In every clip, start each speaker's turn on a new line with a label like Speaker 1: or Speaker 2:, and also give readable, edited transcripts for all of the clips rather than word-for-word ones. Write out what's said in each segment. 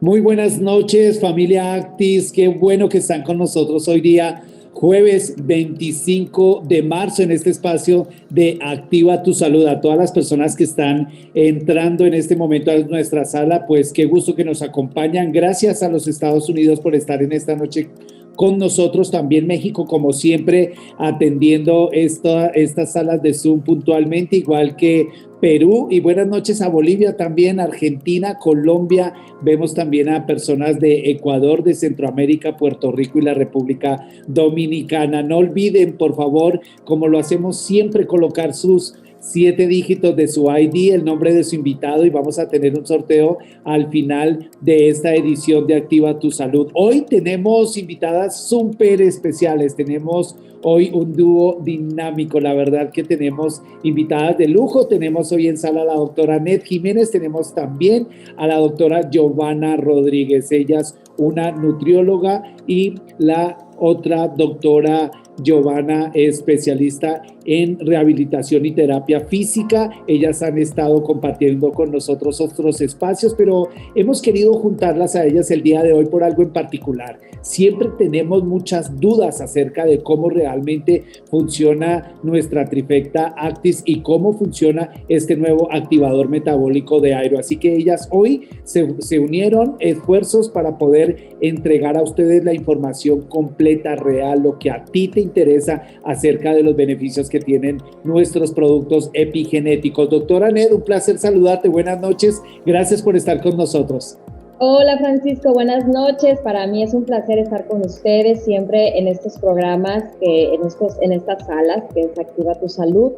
Speaker 1: Muy buenas noches, familia Actis. Qué bueno que están con nosotros hoy día, jueves 25 de marzo, en este espacio de Activa tu Salud. A todas las personas que están entrando en este momento a nuestra sala, pues qué gusto que nos acompañan. Gracias a los Estados Unidos por estar en esta noche con nosotros, también México, como siempre, atendiendo estas salas de Zoom puntualmente, igual que Perú, y buenas noches a Bolivia también, Argentina, Colombia. Vemos también a personas de Ecuador, de Centroamérica, Puerto Rico y la República Dominicana. No olviden, por favor, como lo hacemos siempre, colocar sus 7 dígitos de su ID, el nombre de su invitado, y vamos a tener un sorteo al final de esta edición de Activa tu Salud. Hoy tenemos invitadas súper especiales, tenemos hoy un dúo dinámico, la verdad que tenemos invitadas de lujo. Tenemos hoy en sala a la doctora Anet Jiménez, tenemos también a la doctora Giovanna Rodríguez, ella es una nutrióloga, y la otra doctora Giovanna, especialista en rehabilitación y terapia física. Ellas han estado compartiendo con nosotros otros espacios, pero hemos querido juntarlas a ellas el día de hoy por algo en particular. Siempre tenemos muchas dudas acerca de cómo realmente funciona nuestra trifecta Actis y cómo funciona este nuevo activador metabólico de Airo. Así que ellas hoy se unieron esfuerzos para poder entregar a ustedes la información completa, real, lo que a ti te interesa acerca de los beneficios que tienen nuestros productos epigenéticos. Doctora Anet, un placer saludarte. Buenas noches. Gracias por estar con nosotros.
Speaker 2: Hola Francisco, buenas noches. Para mí es un placer estar con ustedes siempre en estos programas, en estas salas que es Activa tu Salud.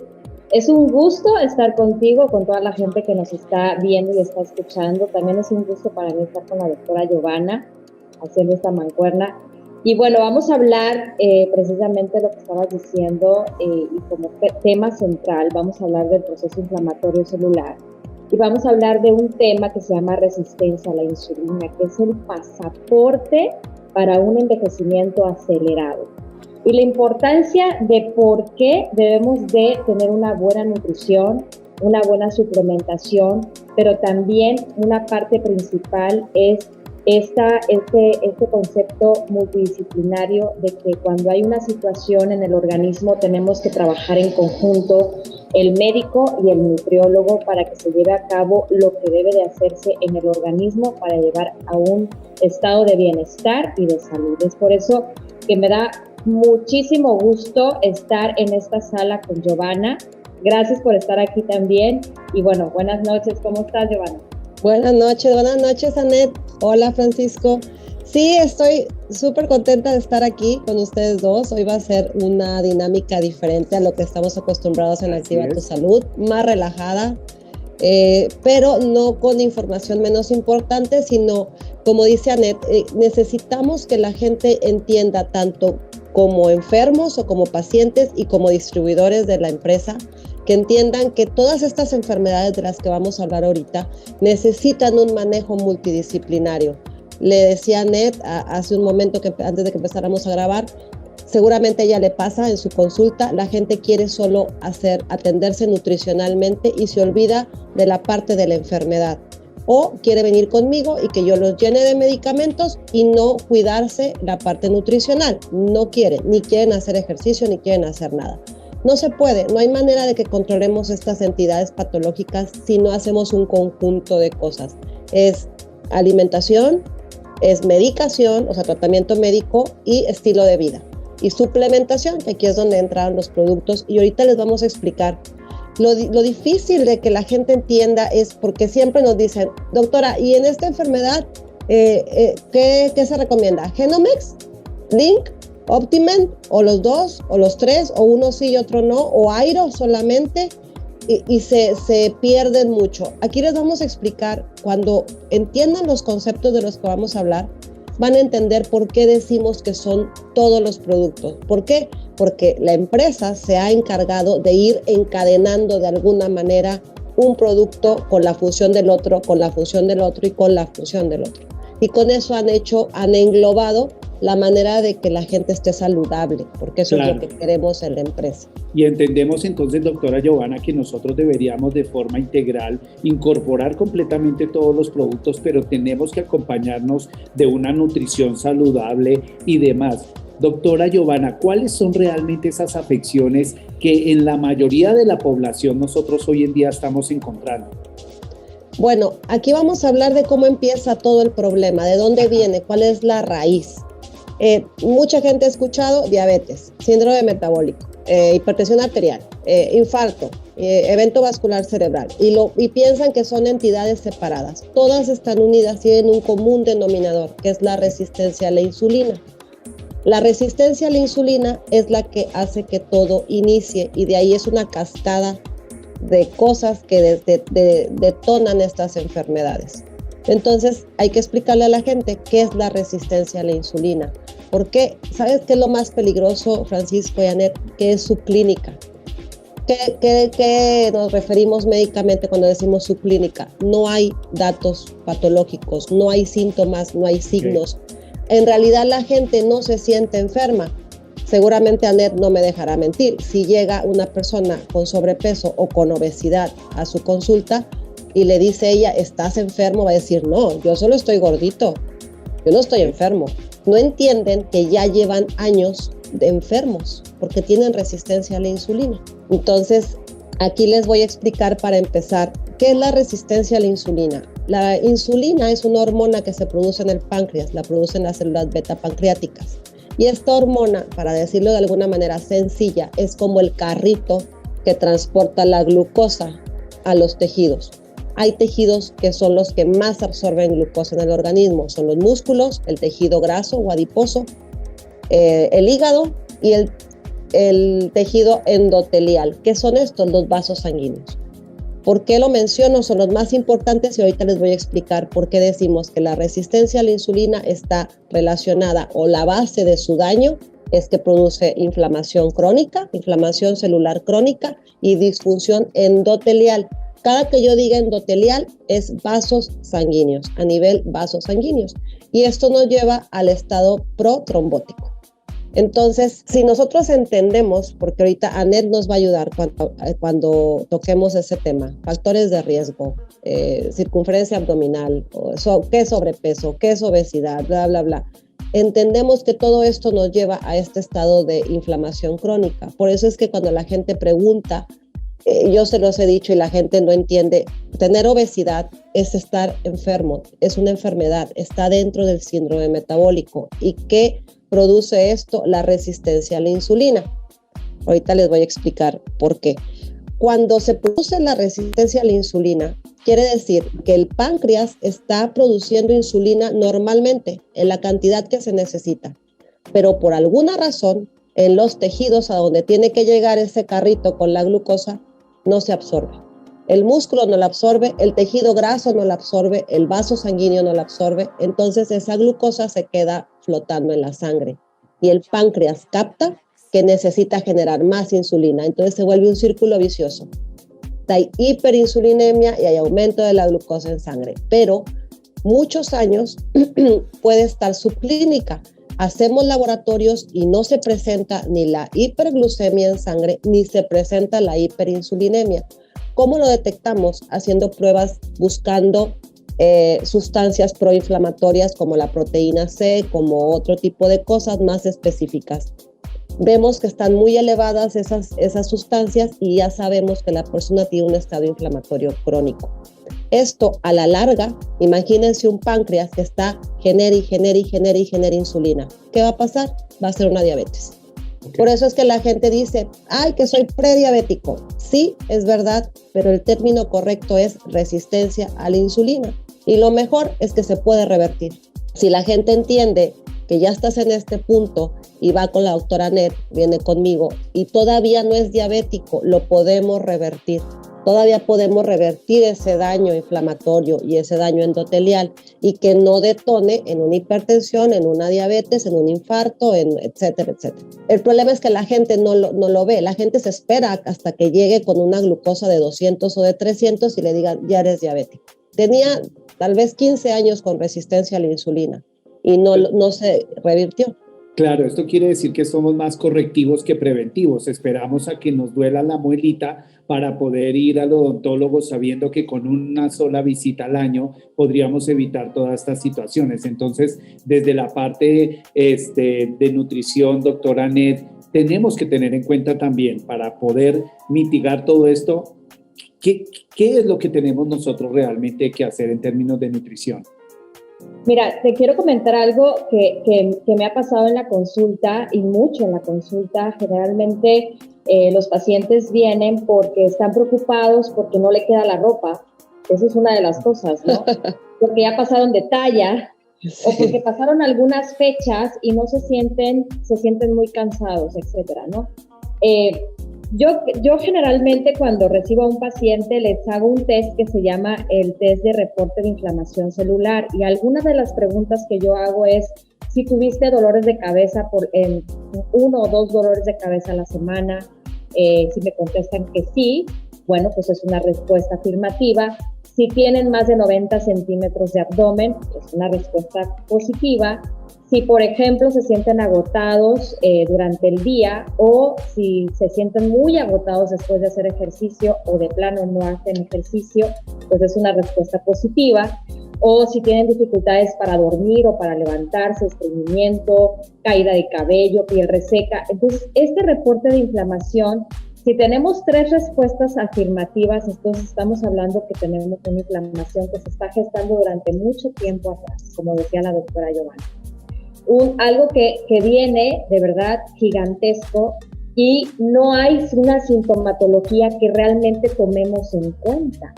Speaker 2: Es un gusto estar contigo, con toda la gente que nos está viendo y está escuchando. También es un gusto para mí estar con la doctora Giovanna haciendo esta mancuerna. Y bueno, vamos a hablar precisamente de lo que estabas diciendo y como tema central vamos a hablar del proceso inflamatorio celular. Y vamos a hablar de un tema que se llama resistencia a la insulina, que es el pasaporte para un envejecimiento acelerado. Y la importancia de por qué debemos de tener una buena nutrición, una buena suplementación, pero también una parte principal es este concepto multidisciplinario de que cuando hay una situación en el organismo tenemos que trabajar en conjunto el médico y el nutriólogo para que se lleve a cabo lo que debe de hacerse en el organismo para llevar a un estado de bienestar y de salud. Es por eso que me da muchísimo gusto estar en esta sala con Giovanna. Gracias por estar aquí también. Y bueno, buenas noches. ¿Cómo estás, Giovanna?
Speaker 3: Buenas noches, Anet. Hola, Francisco. Sí, estoy súper contenta de estar aquí con ustedes dos. Hoy va a ser una dinámica diferente a lo que estamos acostumbrados en Activa tu Salud, más relajada, pero no con información menos importante, sino, como dice Anet, necesitamos que la gente entienda tanto como enfermos o como pacientes y como distribuidores de la empresa, que entiendan que todas estas enfermedades de las que vamos a hablar ahorita necesitan un manejo multidisciplinario. Le decía a Anet hace un momento, antes de que empezáramos a grabar, seguramente a ella le pasa en su consulta, la gente quiere solo atenderse nutricionalmente y se olvida de la parte de la enfermedad. O quiere venir conmigo y que yo los llene de medicamentos y no cuidarse la parte nutricional. No quieren, ni quieren hacer ejercicio, ni quieren hacer nada. No se puede, no hay manera de que controlemos estas entidades patológicas si no hacemos un conjunto de cosas. Es alimentación, es medicación, o sea, tratamiento médico y estilo de vida. Y suplementación, que aquí es donde entran los productos. Y ahorita les vamos a explicar. Lo difícil de que la gente entienda es porque siempre nos dicen, doctora, ¿y en esta enfermedad qué se recomienda? ¿Genomex? ¿Link? Optimen, o los dos, o los tres, o uno sí y otro no, o Airo solamente, y se pierden mucho. Aquí les vamos a explicar, cuando entiendan los conceptos de los que vamos a hablar, van a entender por qué decimos que son todos los productos. ¿Por qué? Porque la empresa se ha encargado de ir encadenando de alguna manera un producto con la función del otro, con la función del otro y con la función del otro. Y con eso han englobado la manera de que la gente esté saludable, porque eso
Speaker 1: Claro.
Speaker 3: es lo que queremos en la empresa.
Speaker 1: Y entendemos entonces, doctora Giovanna, que nosotros deberíamos de forma integral incorporar completamente todos los productos, pero tenemos que acompañarnos de una nutrición saludable y demás. Doctora Giovanna, ¿cuáles son realmente esas afecciones que en la mayoría de la población nosotros hoy en día estamos encontrando?
Speaker 3: Bueno, aquí vamos a hablar de cómo empieza todo el problema, de dónde viene, cuál es la raíz. Mucha gente ha escuchado diabetes, síndrome metabólico, hipertensión arterial, infarto, evento vascular cerebral y piensan que son entidades separadas. Todas están unidas y tienen un común denominador, que es la resistencia a la insulina. La resistencia a la insulina es la que hace que todo inicie y de ahí es una cascada de cosas que detonan estas enfermedades. Entonces hay que explicarle a la gente qué es la resistencia a la insulina. ¿Por qué? ¿Sabes qué es lo más peligroso, Francisco y Anet? ¿Qué es subclínica? ¿Qué nos referimos médicamente cuando decimos subclínica? No hay datos patológicos, no hay síntomas, no hay signos. En realidad la gente no se siente enferma. Seguramente Anet no me dejará mentir. Si llega una persona con sobrepeso o con obesidad a su consulta y le dice ella, ¿estás enfermo? Va a decir, no, yo solo estoy gordito, yo no estoy enfermo. No entienden que ya llevan años de enfermos porque tienen resistencia a la insulina. Entonces, aquí les voy a explicar para empezar, ¿qué es la resistencia a la insulina? La insulina es una hormona que se produce en el páncreas, la producen las células beta pancreáticas. Y esta hormona, para decirlo de alguna manera sencilla, es como el carrito que transporta la glucosa a los tejidos. Hay tejidos que son los que más absorben glucosa en el organismo, son los músculos, el tejido graso o adiposo, el hígado y el tejido endotelial. ¿Qué son estos? Los vasos sanguíneos. ¿Por qué lo menciono? Son los más importantes y ahorita les voy a explicar por qué decimos que la resistencia a la insulina está relacionada o la base de su daño es que produce inflamación crónica, inflamación celular crónica y disfunción endotelial. Cada que yo diga endotelial es vasos sanguíneos, a nivel vasos sanguíneos. Y esto nos lleva al estado protrombótico. Entonces, si nosotros entendemos, porque ahorita Anet nos va a ayudar cuando toquemos ese tema, factores de riesgo, circunferencia abdominal, qué es sobrepeso, qué es obesidad, bla, bla, bla. Entendemos que todo esto nos lleva a este estado de inflamación crónica. Por eso es que cuando la gente pregunta, yo se los he dicho y la gente no entiende, tener obesidad es estar enfermo, es una enfermedad, está dentro del síndrome metabólico. ¿Y qué produce esto? La resistencia a la insulina. Ahorita les voy a explicar por qué. Cuando se produce la resistencia a la insulina, quiere decir que el páncreas está produciendo insulina normalmente en la cantidad que se necesita, pero por alguna razón en los tejidos a donde tiene que llegar ese carrito con la glucosa no se absorbe. El músculo no la absorbe, el tejido graso no la absorbe, el vaso sanguíneo no la absorbe, entonces esa glucosa se queda flotando en la sangre y el páncreas capta que necesita generar más insulina, entonces se vuelve un círculo vicioso. Hay hiperinsulinemia y hay aumento de la glucosa en sangre, pero muchos años puede estar subclínica. Hacemos laboratorios y no se presenta ni la hiperglucemia en sangre ni se presenta la hiperinsulinemia. ¿Cómo lo detectamos? Haciendo pruebas buscando sustancias proinflamatorias como la proteína C, como otro tipo de cosas más específicas. Vemos que están muy elevadas esas sustancias y ya sabemos que la persona tiene un estado inflamatorio crónico. Esto a la larga, imagínense un páncreas que está genera insulina. ¿Qué va a pasar? Va a ser una diabetes. Okay. Por eso es que la gente dice, ay, que soy prediabético. Sí, es verdad, pero el término correcto es resistencia a la insulina. Y lo mejor es que se puede revertir. Si la gente entiende que ya estás en este punto y va con la doctora Anet, viene conmigo y todavía no es diabético, lo podemos revertir. Todavía podemos revertir ese daño inflamatorio y ese daño endotelial y que no detone en una hipertensión, en una diabetes, en un infarto, etcétera, etcétera. El problema es que la gente no lo ve. La gente se espera hasta que llegue con una glucosa de 200 o de 300 y le digan, ya eres diabético. Tenía tal vez 15 años con resistencia a la insulina. y no se revirtió.
Speaker 1: Claro, esto quiere decir que somos más correctivos que preventivos. Esperamos a que nos duela la muelita para poder ir al odontólogo sabiendo que con una sola visita al año podríamos evitar todas estas situaciones. Entonces, desde la parte de nutrición, doctora Anet, tenemos que tener en cuenta también para poder mitigar todo esto, ¿qué es lo que tenemos nosotros realmente que hacer en términos de nutrición?
Speaker 2: Mira, te quiero comentar algo que me ha pasado en la consulta y mucho en la consulta. Generalmente los pacientes vienen porque están preocupados porque no le queda la ropa. Esa es una de las cosas, ¿no? Porque ya pasaron de talla o porque pasaron algunas fechas y no se sienten muy cansados, etcétera, ¿no? Yo generalmente cuando recibo a un paciente les hago un test que se llama el test de reporte de inflamación celular y algunas de las preguntas que yo hago es si tuviste dolores de cabeza en 1 o 2 dolores de cabeza a la semana. Si me contestan que sí, bueno, pues es una respuesta afirmativa. Si tienen más de 90 centímetros de abdomen, es una respuesta positiva. Si, por ejemplo, se sienten agotados durante el día o si se sienten muy agotados después de hacer ejercicio o de plano no hacen ejercicio, pues es una respuesta positiva. O si tienen dificultades para dormir o para levantarse, estreñimiento, caída de cabello, piel reseca. Entonces, este reporte de inflamación, si tenemos 3 respuestas afirmativas, entonces estamos hablando que tenemos una inflamación que se está gestando durante mucho tiempo atrás, como decía la doctora Giovanna. Algo que viene de verdad gigantesco y no hay una sintomatología que realmente tomemos en cuenta.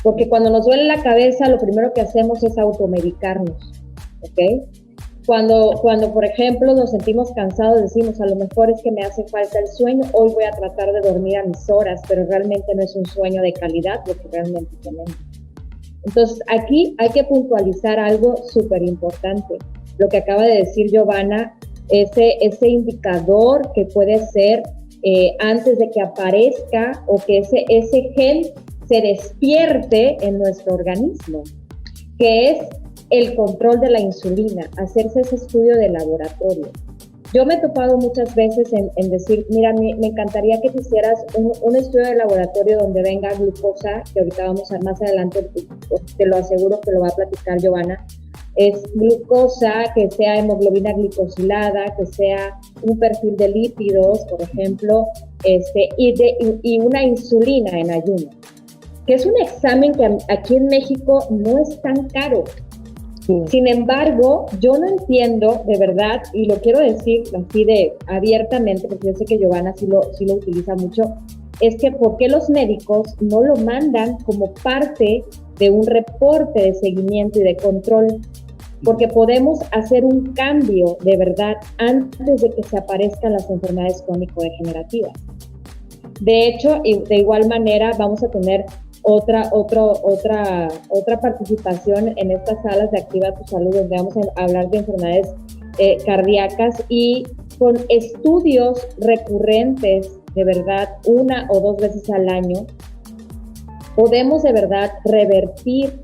Speaker 2: Porque cuando nos duele la cabeza, lo primero que hacemos es automedicarnos, ¿ok? Cuando, por ejemplo, nos sentimos cansados, decimos, a lo mejor es que me hace falta el sueño, hoy voy a tratar de dormir a mis horas, pero realmente no es un sueño de calidad lo que realmente tenemos. Entonces, aquí hay que puntualizar algo súper importante. Lo que acaba de decir Giovanna, ese indicador que puede ser antes de que aparezca o que ese gen se despierte en nuestro organismo, que es el control de la insulina, hacerse ese estudio de laboratorio. Yo me he topado muchas veces en decir, mira, me encantaría que te hicieras un estudio de laboratorio donde venga glucosa, que ahorita vamos a más adelante, te lo aseguro que lo va a platicar Giovanna, es glucosa, que sea hemoglobina glicosilada, que sea un perfil de lípidos, por ejemplo, y una insulina en ayuno, que es un examen que aquí en México no es tan caro. Sí. Sin embargo, yo no entiendo de verdad, y lo quiero decir así de abiertamente, porque yo sé que Giovanna sí lo utiliza mucho, es que ¿por qué los médicos no lo mandan como parte de un reporte de seguimiento y de control? Porque podemos hacer un cambio de verdad antes de que se aparezcan las enfermedades crónico-degenerativas. De hecho, y de igual manera vamos a tener otra participación en estas salas de Activa tu Salud, donde vamos a hablar de enfermedades cardíacas y con estudios recurrentes, de verdad, 1 o 2 veces al año, podemos de verdad revertir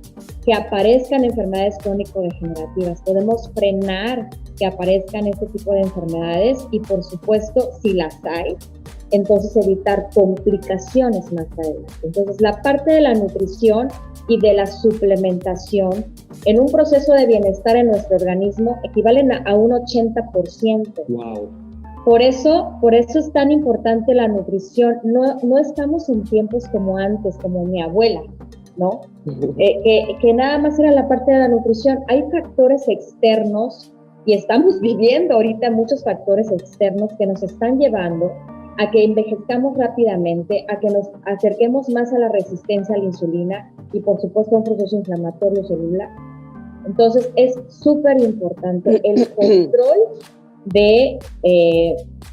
Speaker 2: que aparezcan enfermedades crónico-degenerativas, podemos frenar que aparezcan este tipo de enfermedades y, por supuesto, si las hay, entonces evitar complicaciones más adelante. Entonces, la parte de la nutrición y de la suplementación en un proceso de bienestar en nuestro organismo equivalen a un 80%.
Speaker 1: Wow.
Speaker 2: Por eso es tan importante la nutrición. No estamos en tiempos como antes, como mi abuela, ¿no? Que nada más era la parte de la nutrición. Hay factores externos y estamos viviendo ahorita muchos factores externos que nos están llevando a que envejezcamos rápidamente, a que nos acerquemos más a la resistencia a la insulina y, por supuesto, a un proceso inflamatorio celular. Entonces, es súper importante el control de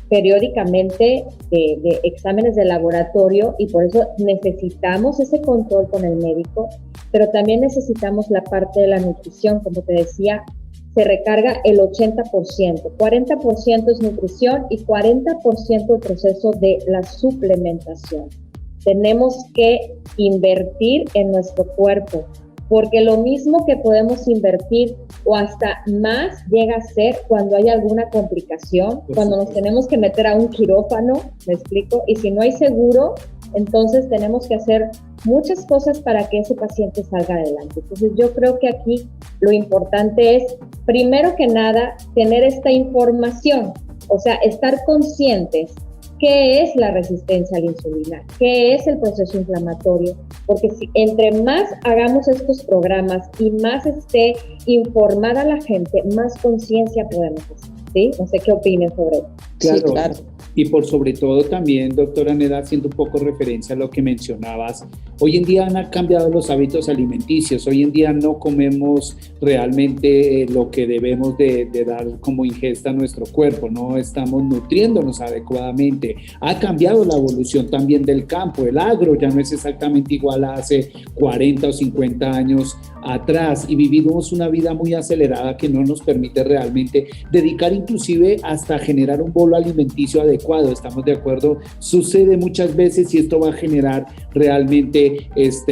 Speaker 2: periódicamente de exámenes de laboratorio y por eso necesitamos ese control con el médico, pero también necesitamos la parte de la nutrición, como te decía, se recarga el 80%, 40% es nutrición y 40% el proceso de la suplementación. Tenemos que invertir en nuestro cuerpo, porque lo mismo que podemos invertir o hasta más llega a ser cuando hay alguna complicación, cuando nos tenemos que meter a un quirófano, ¿me explico? Y si no hay seguro, entonces tenemos que hacer muchas cosas para que ese paciente salga adelante. Entonces yo creo que aquí lo importante es, primero que nada, tener esta información, o sea, estar conscientes qué es la resistencia a la insulina, qué es el proceso inflamatorio, porque si entre más hagamos estos programas y más esté informada la gente, más conciencia podemos hacer, ¿sí? No sé qué opinen sobre eso.
Speaker 1: Claro.
Speaker 3: Sí, claro.
Speaker 1: Y por sobre todo también, doctora Neda, haciendo un poco referencia a lo que mencionabas, hoy en día han cambiado los hábitos alimenticios, hoy en día no comemos realmente lo que debemos de dar como ingesta a nuestro cuerpo, no estamos nutriéndonos adecuadamente, ha cambiado la evolución también del campo, el agro ya no es exactamente igual a hace 40 o 50 años atrás y vivimos una vida muy acelerada que no nos permite realmente dedicar inclusive hasta generar un bolo alimenticio adecuado, ¿estamos de acuerdo? Sucede muchas veces y esto va a generar realmente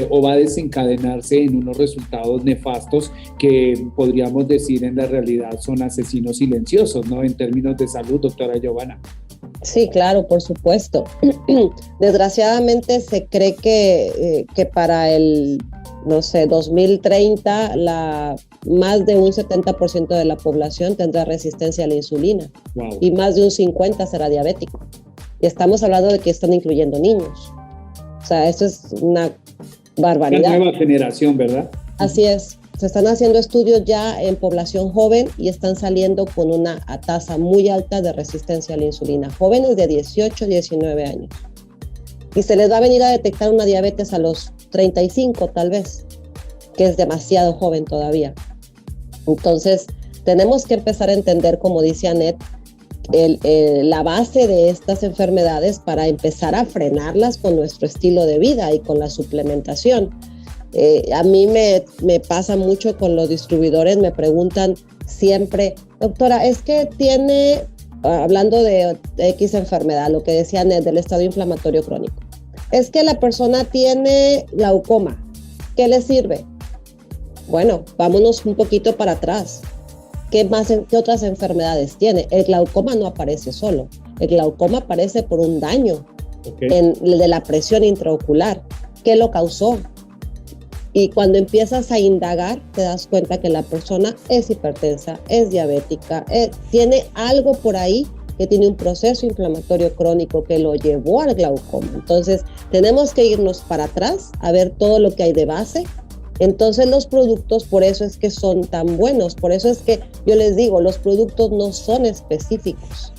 Speaker 1: o va a desencadenarse en unos resultados nefastos que podríamos decir en la realidad son asesinos silenciosos, ¿no? En términos de salud, doctora Giovanna.
Speaker 3: Sí, claro, por supuesto. Desgraciadamente se cree que para el, no sé, 2030, más de un 70% de la población tendrá resistencia a la insulina.
Speaker 1: Wow.
Speaker 3: Y más de un 50% será diabético. Y estamos hablando de que están incluyendo niños. O sea, eso es una barbaridad.
Speaker 1: La nueva generación, ¿verdad?
Speaker 3: Así es. Se están haciendo estudios ya en población joven y están saliendo con una tasa muy alta de resistencia a la insulina. Jóvenes de 18, 19 años. Y se les va a venir a detectar una diabetes a los 35 tal vez, que es demasiado joven todavía. Entonces, tenemos que empezar a entender, como dice Anet, la base de estas enfermedades para empezar a frenarlas con nuestro estilo de vida y con la suplementación. A mí me pasa mucho con los distribuidores, me preguntan siempre, doctora, es que tiene, hablando de X enfermedad, lo que decía Anet, del estado inflamatorio crónico, es que la persona tiene glaucoma, ¿qué le sirve? Bueno, vámonos un poquito para atrás. ¿Qué otras enfermedades tiene? El glaucoma no aparece solo. El glaucoma aparece por un daño de la presión intraocular. ¿Qué lo causó? Y cuando empiezas a indagar, te das cuenta que la persona es hipertensa, es diabética, tiene algo por ahí que tiene un proceso inflamatorio crónico que lo llevó al glaucoma. Entonces, tenemos que irnos para atrás a ver todo lo que hay de base. Entonces los productos, por eso es que son tan buenos, por eso es que yo les digo, los productos no son específicos.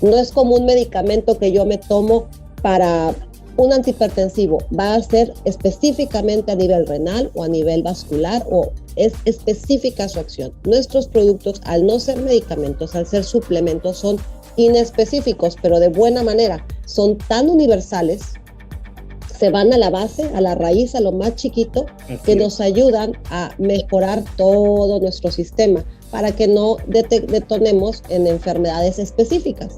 Speaker 3: No es como un medicamento que yo me tomo para un antihipertensivo, va a ser específicamente a nivel renal o a nivel vascular o es específica su acción. Nuestros productos, al no ser medicamentos, al ser suplementos, son inespecíficos, pero de buena manera, son tan universales, se van a la base, a la raíz, a lo más chiquito, que nos ayudan a mejorar todo nuestro sistema para que no detonemos en enfermedades específicas.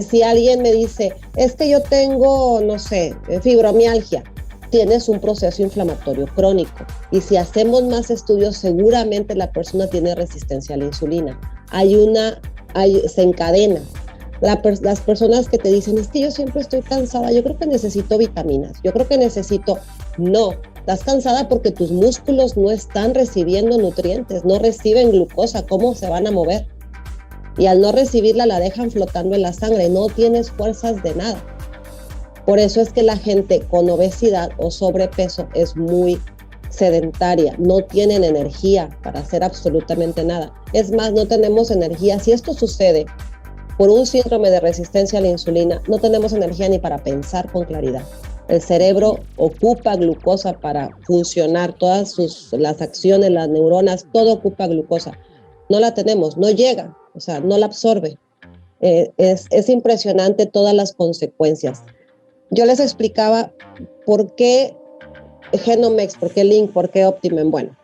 Speaker 3: Si alguien me dice, es que yo tengo, no sé, fibromialgia, tienes un proceso inflamatorio crónico y si hacemos más estudios, seguramente la persona tiene resistencia a la insulina. Se encadena. Las personas que te dicen, es que yo siempre estoy cansada, yo creo que necesito vitaminas, yo creo que no, estás cansada porque tus músculos no están recibiendo nutrientes, no reciben glucosa, ¿cómo se van a mover? Y al no recibirla la dejan flotando en la sangre, no tienes fuerzas de nada. Por eso es que la gente con obesidad o sobrepeso es muy sedentaria, no tienen energía para hacer absolutamente nada. Es más, no tenemos energía. Si esto sucede por un síndrome de resistencia a la insulina, no tenemos energía ni para pensar con claridad. El cerebro ocupa glucosa para funcionar, todas las acciones, las neuronas, todo ocupa glucosa. No la tenemos, no llega, o sea, no la absorbe. Es impresionante todas las consecuencias. Yo les explicaba por qué Genomex, por qué Link, por qué Optimen. Bueno,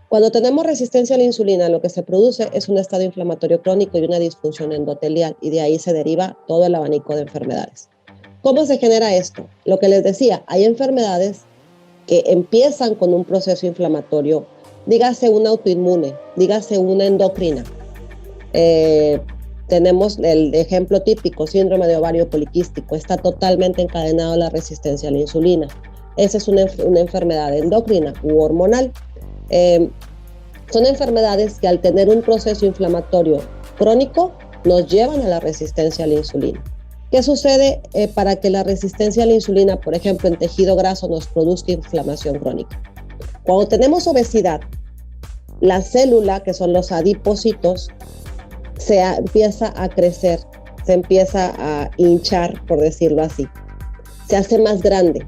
Speaker 3: cuando tenemos resistencia a la insulina, lo que se produce es un estado inflamatorio crónico y una disfunción endotelial, y de ahí se deriva todo el abanico de enfermedades. ¿Cómo se genera esto? Lo que les decía, hay enfermedades que empiezan con un proceso inflamatorio, dígase una autoinmune, dígase una endocrina. Tenemos el ejemplo típico, síndrome de ovario poliquístico, está totalmente encadenado a la resistencia a la insulina. Esa es una enfermedad endocrina u hormonal. Son enfermedades que al tener un proceso inflamatorio crónico nos llevan a la resistencia a la insulina. ¿Qué sucede para que la resistencia a la insulina, por ejemplo, en tejido graso nos produzca inflamación crónica? Cuando tenemos obesidad, la célula, que son los adipocitos, se empieza a crecer, se empieza a hinchar, por decirlo así. Se hace más grande.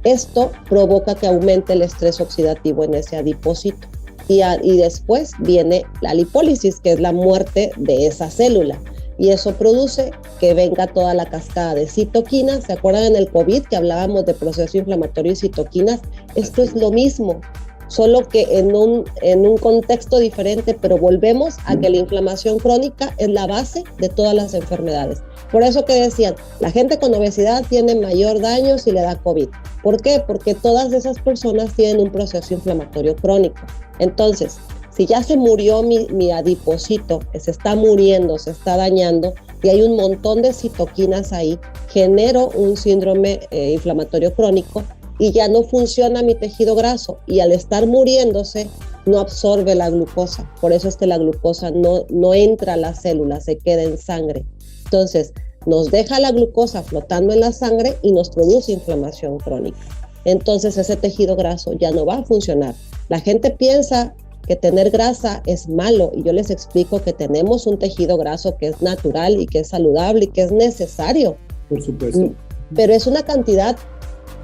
Speaker 3: Esto provoca que aumente el estrés oxidativo en ese adipocito. Y después viene la lipólisis, que es la muerte de esa célula. Y eso produce que venga toda la cascada de citoquinas. ¿Se acuerdan en el COVID que hablábamos de proceso inflamatorio y citoquinas? Esto es lo mismo, solo que en un contexto diferente, pero volvemos a que la inflamación crónica es la base de todas las enfermedades. Por eso que decían, la gente con obesidad tiene mayor daño si le da COVID. ¿Por qué? Porque todas esas personas tienen un proceso inflamatorio crónico. Entonces, si ya se murió mi adipocito, se está muriendo, se está dañando, y hay un montón de citoquinas ahí, genero un síndrome inflamatorio crónico y ya no funciona mi tejido graso, y al estar muriéndose no absorbe la glucosa. Por eso es que la glucosa no entra a la célula, se queda en sangre. Entonces, nos deja la glucosa flotando en la sangre y nos produce inflamación crónica. Entonces, ese tejido graso ya no va a funcionar. La gente piensa que tener grasa es malo, y yo les explico que tenemos un tejido graso que es natural y que es saludable y que es necesario.
Speaker 1: Por supuesto.
Speaker 3: Pero es una cantidad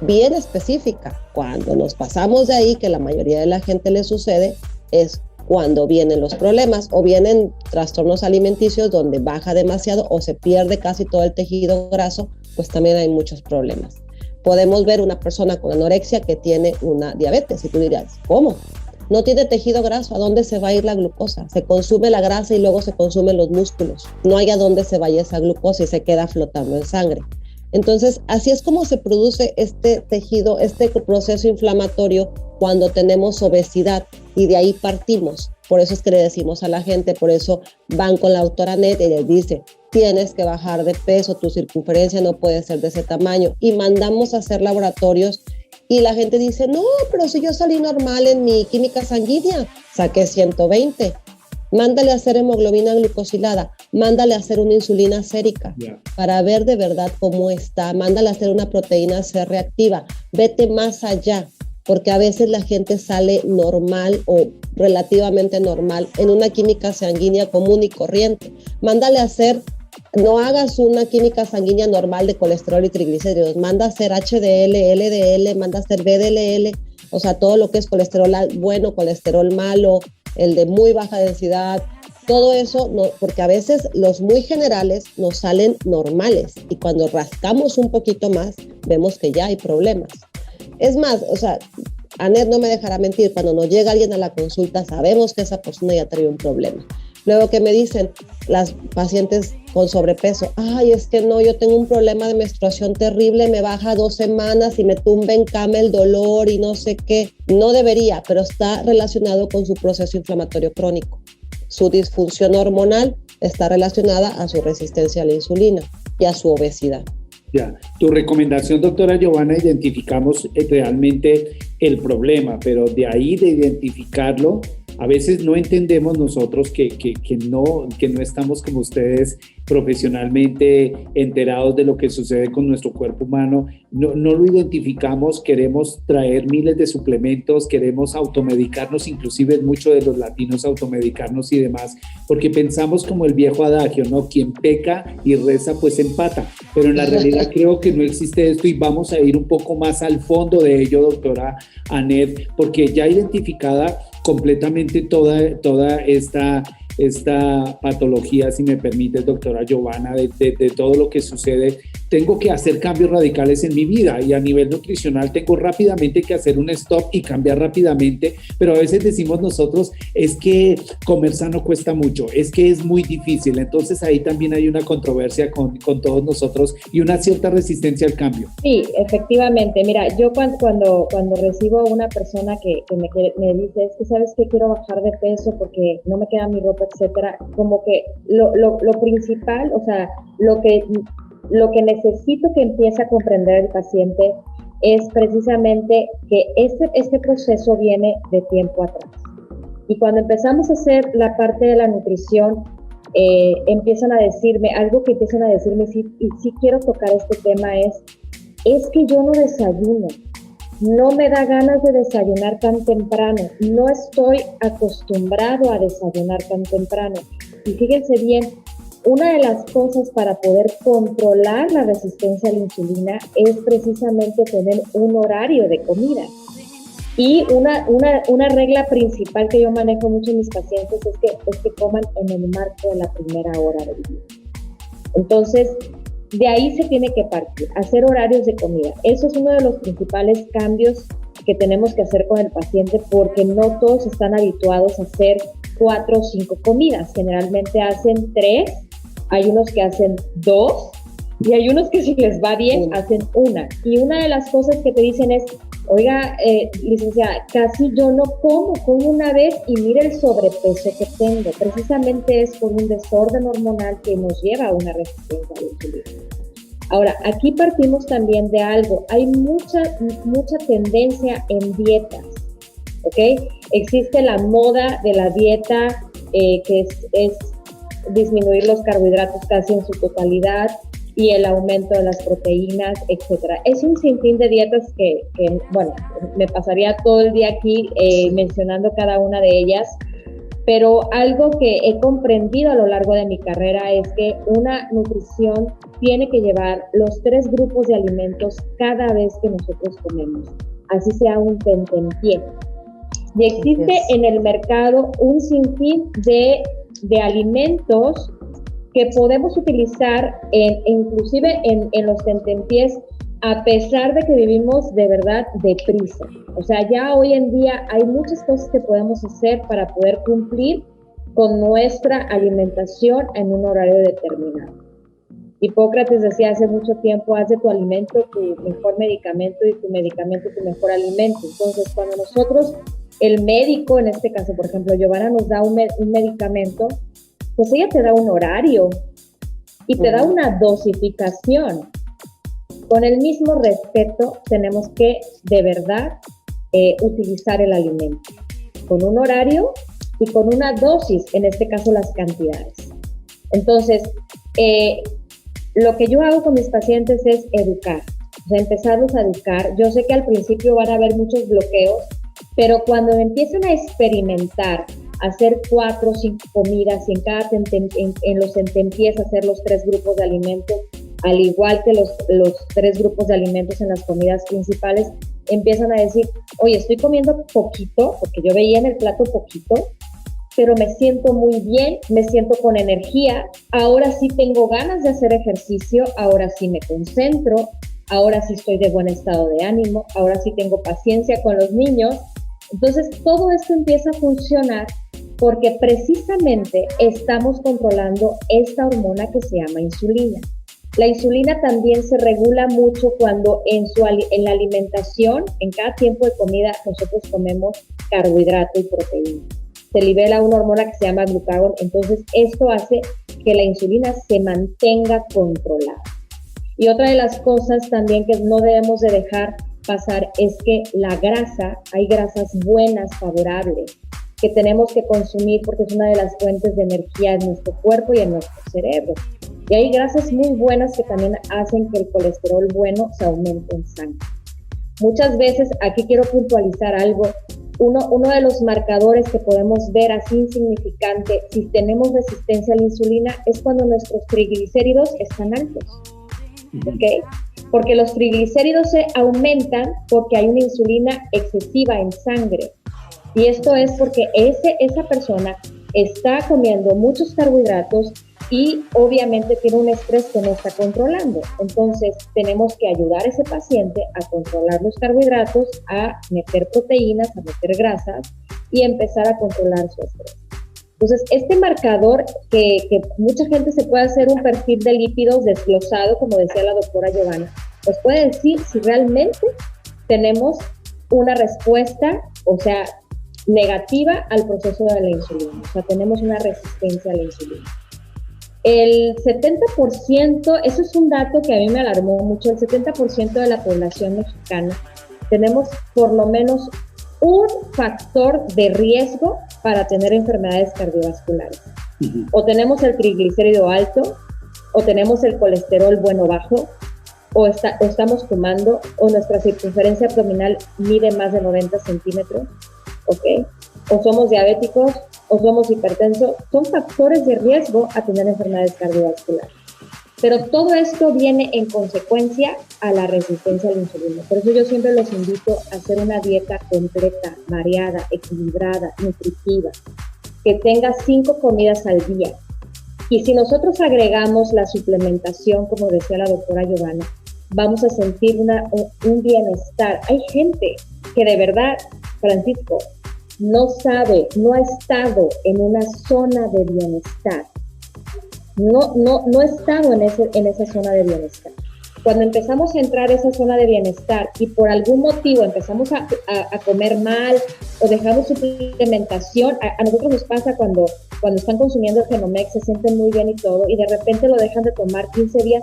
Speaker 3: bien específica. Cuando nos pasamos de ahí, que la mayoría de la gente le sucede, es cuando vienen los problemas, o vienen trastornos alimenticios donde baja demasiado o se pierde casi todo el tejido graso, pues también hay muchos problemas. Podemos ver una persona con anorexia que tiene una diabetes, y tú dirías, ¿cómo? No tiene tejido graso, ¿a dónde se va a ir la glucosa? Se consume la grasa y luego se consumen los músculos. No hay a dónde se vaya esa glucosa y se queda flotando en sangre. Entonces, así es como se produce este tejido, este proceso inflamatorio cuando tenemos obesidad, y de ahí partimos. Por eso es que le decimos a la gente, por eso van con la doctora Annette y les dice, tienes que bajar de peso, tu circunferencia no puede ser de ese tamaño, y mandamos a hacer laboratorios. Y la gente dice, no, pero si yo salí normal en mi química sanguínea, saqué 120. Mándale a hacer hemoglobina glucosilada, mándale a hacer una insulina sérica para ver de verdad cómo está, mándale a hacer una proteína C reactiva, vete más allá, porque a veces la gente sale normal o relativamente normal en una química sanguínea común y corriente. Mándale a hacer, no hagas una química sanguínea normal de colesterol y triglicéridos, manda a hacer HDL, LDL, manda a hacer VDLL, o sea, todo lo que es colesterol bueno, colesterol malo, el de muy baja densidad, todo eso, no, porque a veces los muy generales nos salen normales, y cuando rascamos un poquito más, vemos que ya hay problemas. Es más, o sea, Annette no me dejará mentir, cuando nos llega alguien a la consulta, sabemos que esa persona ya trae un problema. Luego que me dicen las pacientes con sobrepeso, ay, es que no, yo tengo un problema de menstruación terrible, me baja 2 semanas y me tumba en cama el dolor y no sé qué. No debería, pero está relacionado con su proceso inflamatorio crónico. Su disfunción hormonal está relacionada a su resistencia a la insulina y a su obesidad.
Speaker 1: Ya, tu recomendación, doctora Giovanna, identificamos realmente el problema, pero de ahí de identificarlo, a veces no entendemos nosotros que no estamos como ustedes profesionalmente enterados de lo que sucede con nuestro cuerpo humano, no lo identificamos, queremos traer miles de suplementos, queremos automedicarnos, inclusive muchos de los latinos automedicarnos y demás, porque pensamos como el viejo adagio, ¿no? Quien peca y reza pues empata, pero en la realidad creo que no existe esto, y vamos a ir un poco más al fondo de ello, doctora Annette, porque ya identificada completamente toda esta patología, si me permite, doctora Giovanna, de todo lo que sucede, tengo que hacer cambios radicales en mi vida y a nivel nutricional tengo rápidamente que hacer un stop y cambiar rápidamente, pero a veces decimos nosotros, es que comer sano cuesta mucho, es que es muy difícil, entonces ahí también hay una controversia con todos nosotros y una cierta resistencia al cambio.
Speaker 2: Sí, efectivamente. Mira, yo cuando recibo a una persona que me dice, es que sabes que quiero bajar de peso porque no me queda mi ropa, etcétera, como que lo principal, o sea, lo que necesito que empiece a comprender el paciente es precisamente que este proceso viene de tiempo atrás. Y cuando empezamos a hacer la parte de la nutrición, empiezan a decirme, algo que empiezan a decirme, y sí quiero tocar este tema, es que yo no desayuno, no me da ganas de desayunar tan temprano, no estoy acostumbrado a desayunar tan temprano. Y fíjense bien, una de las cosas para poder controlar la resistencia a la insulina es precisamente tener un horario de comida. Y una regla principal que yo manejo mucho en mis pacientes es que coman en el marco de la primera hora del día. Entonces, de ahí se tiene que partir, hacer horarios de comida. Eso es uno de los principales cambios que tenemos que hacer con el paciente, porque no todos están habituados a hacer 4 o 5 comidas. Generalmente hacen 3, hay unos que hacen 2 y hay unos que si les va bien hacen 1. Y una de las cosas que te dicen es, oiga, licenciada, casi yo no como una vez y mire el sobrepeso que tengo. Precisamente es por un desorden hormonal que nos lleva a una resistencia a la insulina. Ahora, aquí partimos también de algo. Hay mucha tendencia en dietas, ¿ok? Existe la moda de la dieta que es disminuir los carbohidratos casi en su totalidad y el aumento de las proteínas, etcétera. Es un sinfín de dietas que bueno, me pasaría todo el día aquí mencionando cada una de ellas, pero algo que he comprendido a lo largo de mi carrera es que una nutrición tiene que llevar los 3 grupos de alimentos cada vez que nosotros comemos, así sea un tentempié. Y existe en el mercado un sinfín de alimentos que podemos utilizar inclusive en los tentempiés, a pesar de que vivimos de verdad deprisa. O sea, ya hoy en día hay muchas cosas que podemos hacer para poder cumplir con nuestra alimentación en un horario determinado. Hipócrates decía hace mucho tiempo, haz de tu alimento tu mejor medicamento y tu medicamento tu mejor alimento. Entonces, cuando nosotros, el médico, en este caso, por ejemplo, Giovanna nos da un medicamento, pues ella te da un horario y te da una dosificación. Con el mismo respeto tenemos que, de verdad, utilizar el alimento, con un horario y con una dosis, en este caso las cantidades. Entonces, lo que yo hago con mis pacientes es educar, o sea, empezarlos a educar. Yo sé que al principio van a haber muchos bloqueos, pero cuando empiezan a experimentar, hacer 4 o 5 comidas y en los tentempiés hacer los 3 grupos de alimentos, al igual que los 3 grupos de alimentos en las comidas principales, empiezan a decir, oye, estoy comiendo poquito, porque yo veía en el plato poquito, pero me siento muy bien, me siento con energía, ahora sí tengo ganas de hacer ejercicio, ahora sí me concentro, ahora sí estoy de buen estado de ánimo, ahora sí tengo paciencia con los niños. Entonces, todo esto empieza a funcionar porque precisamente estamos controlando esta hormona que se llama insulina. La insulina también se regula mucho cuando en la alimentación, en cada tiempo de comida, nosotros comemos carbohidrato y proteína. Se libera una hormona que se llama glucagón, entonces esto hace que la insulina se mantenga controlada. Y otra de las cosas también que no debemos de dejar pasar es que la grasa, hay grasas buenas, favorables, que tenemos que consumir porque es una de las fuentes de energía en nuestro cuerpo y en nuestro cerebro. Y hay grasas muy buenas que también hacen que el colesterol bueno se aumente en sangre. Muchas veces, aquí quiero puntualizar algo, uno de los marcadores que podemos ver así insignificante si tenemos resistencia a la insulina es cuando nuestros triglicéridos están altos. ¿Okay? Porque los triglicéridos se aumentan porque hay una insulina excesiva en sangre. Y esto es porque esa persona está comiendo muchos carbohidratos, y obviamente tiene un estrés que no está controlando. Entonces tenemos que ayudar a ese paciente a controlar los carbohidratos, a meter proteínas, a meter grasas y empezar a controlar su estrés. Entonces, este marcador que mucha gente se puede hacer un perfil de lípidos desglosado, como decía la doctora Giovanna, nos puede decir si realmente tenemos una respuesta, o sea, negativa al proceso de la insulina, o sea, tenemos una resistencia a la insulina. El 70%, eso es un dato que a mí me alarmó mucho, el 70% de la población mexicana tenemos por lo menos un factor de riesgo para tener enfermedades cardiovasculares. O tenemos el triglicérido alto, o tenemos el colesterol bueno bajo, o estamos fumando, o nuestra circunferencia abdominal mide más de 90 centímetros, ¿ok? O somos diabéticos, o somos hipertensos, son factores de riesgo a tener enfermedades cardiovasculares. Pero todo esto viene en consecuencia a la resistencia a la insulina. Por eso yo siempre los invito a hacer una dieta completa, variada, equilibrada, nutritiva, que tenga 5 comidas al día. Y si nosotros agregamos la suplementación, como decía la doctora Giovanna, vamos a sentir un bienestar. Hay gente que de verdad, Francisco, no sabe, no ha estado en una zona de bienestar. No he estado en esa zona de bienestar. Cuando empezamos a entrar a esa zona de bienestar y por algún motivo empezamos a comer mal o dejamos suplementación, a nosotros nos pasa cuando están consumiendo el Genomex, se sienten muy bien y todo, y de repente lo dejan de tomar 15 días,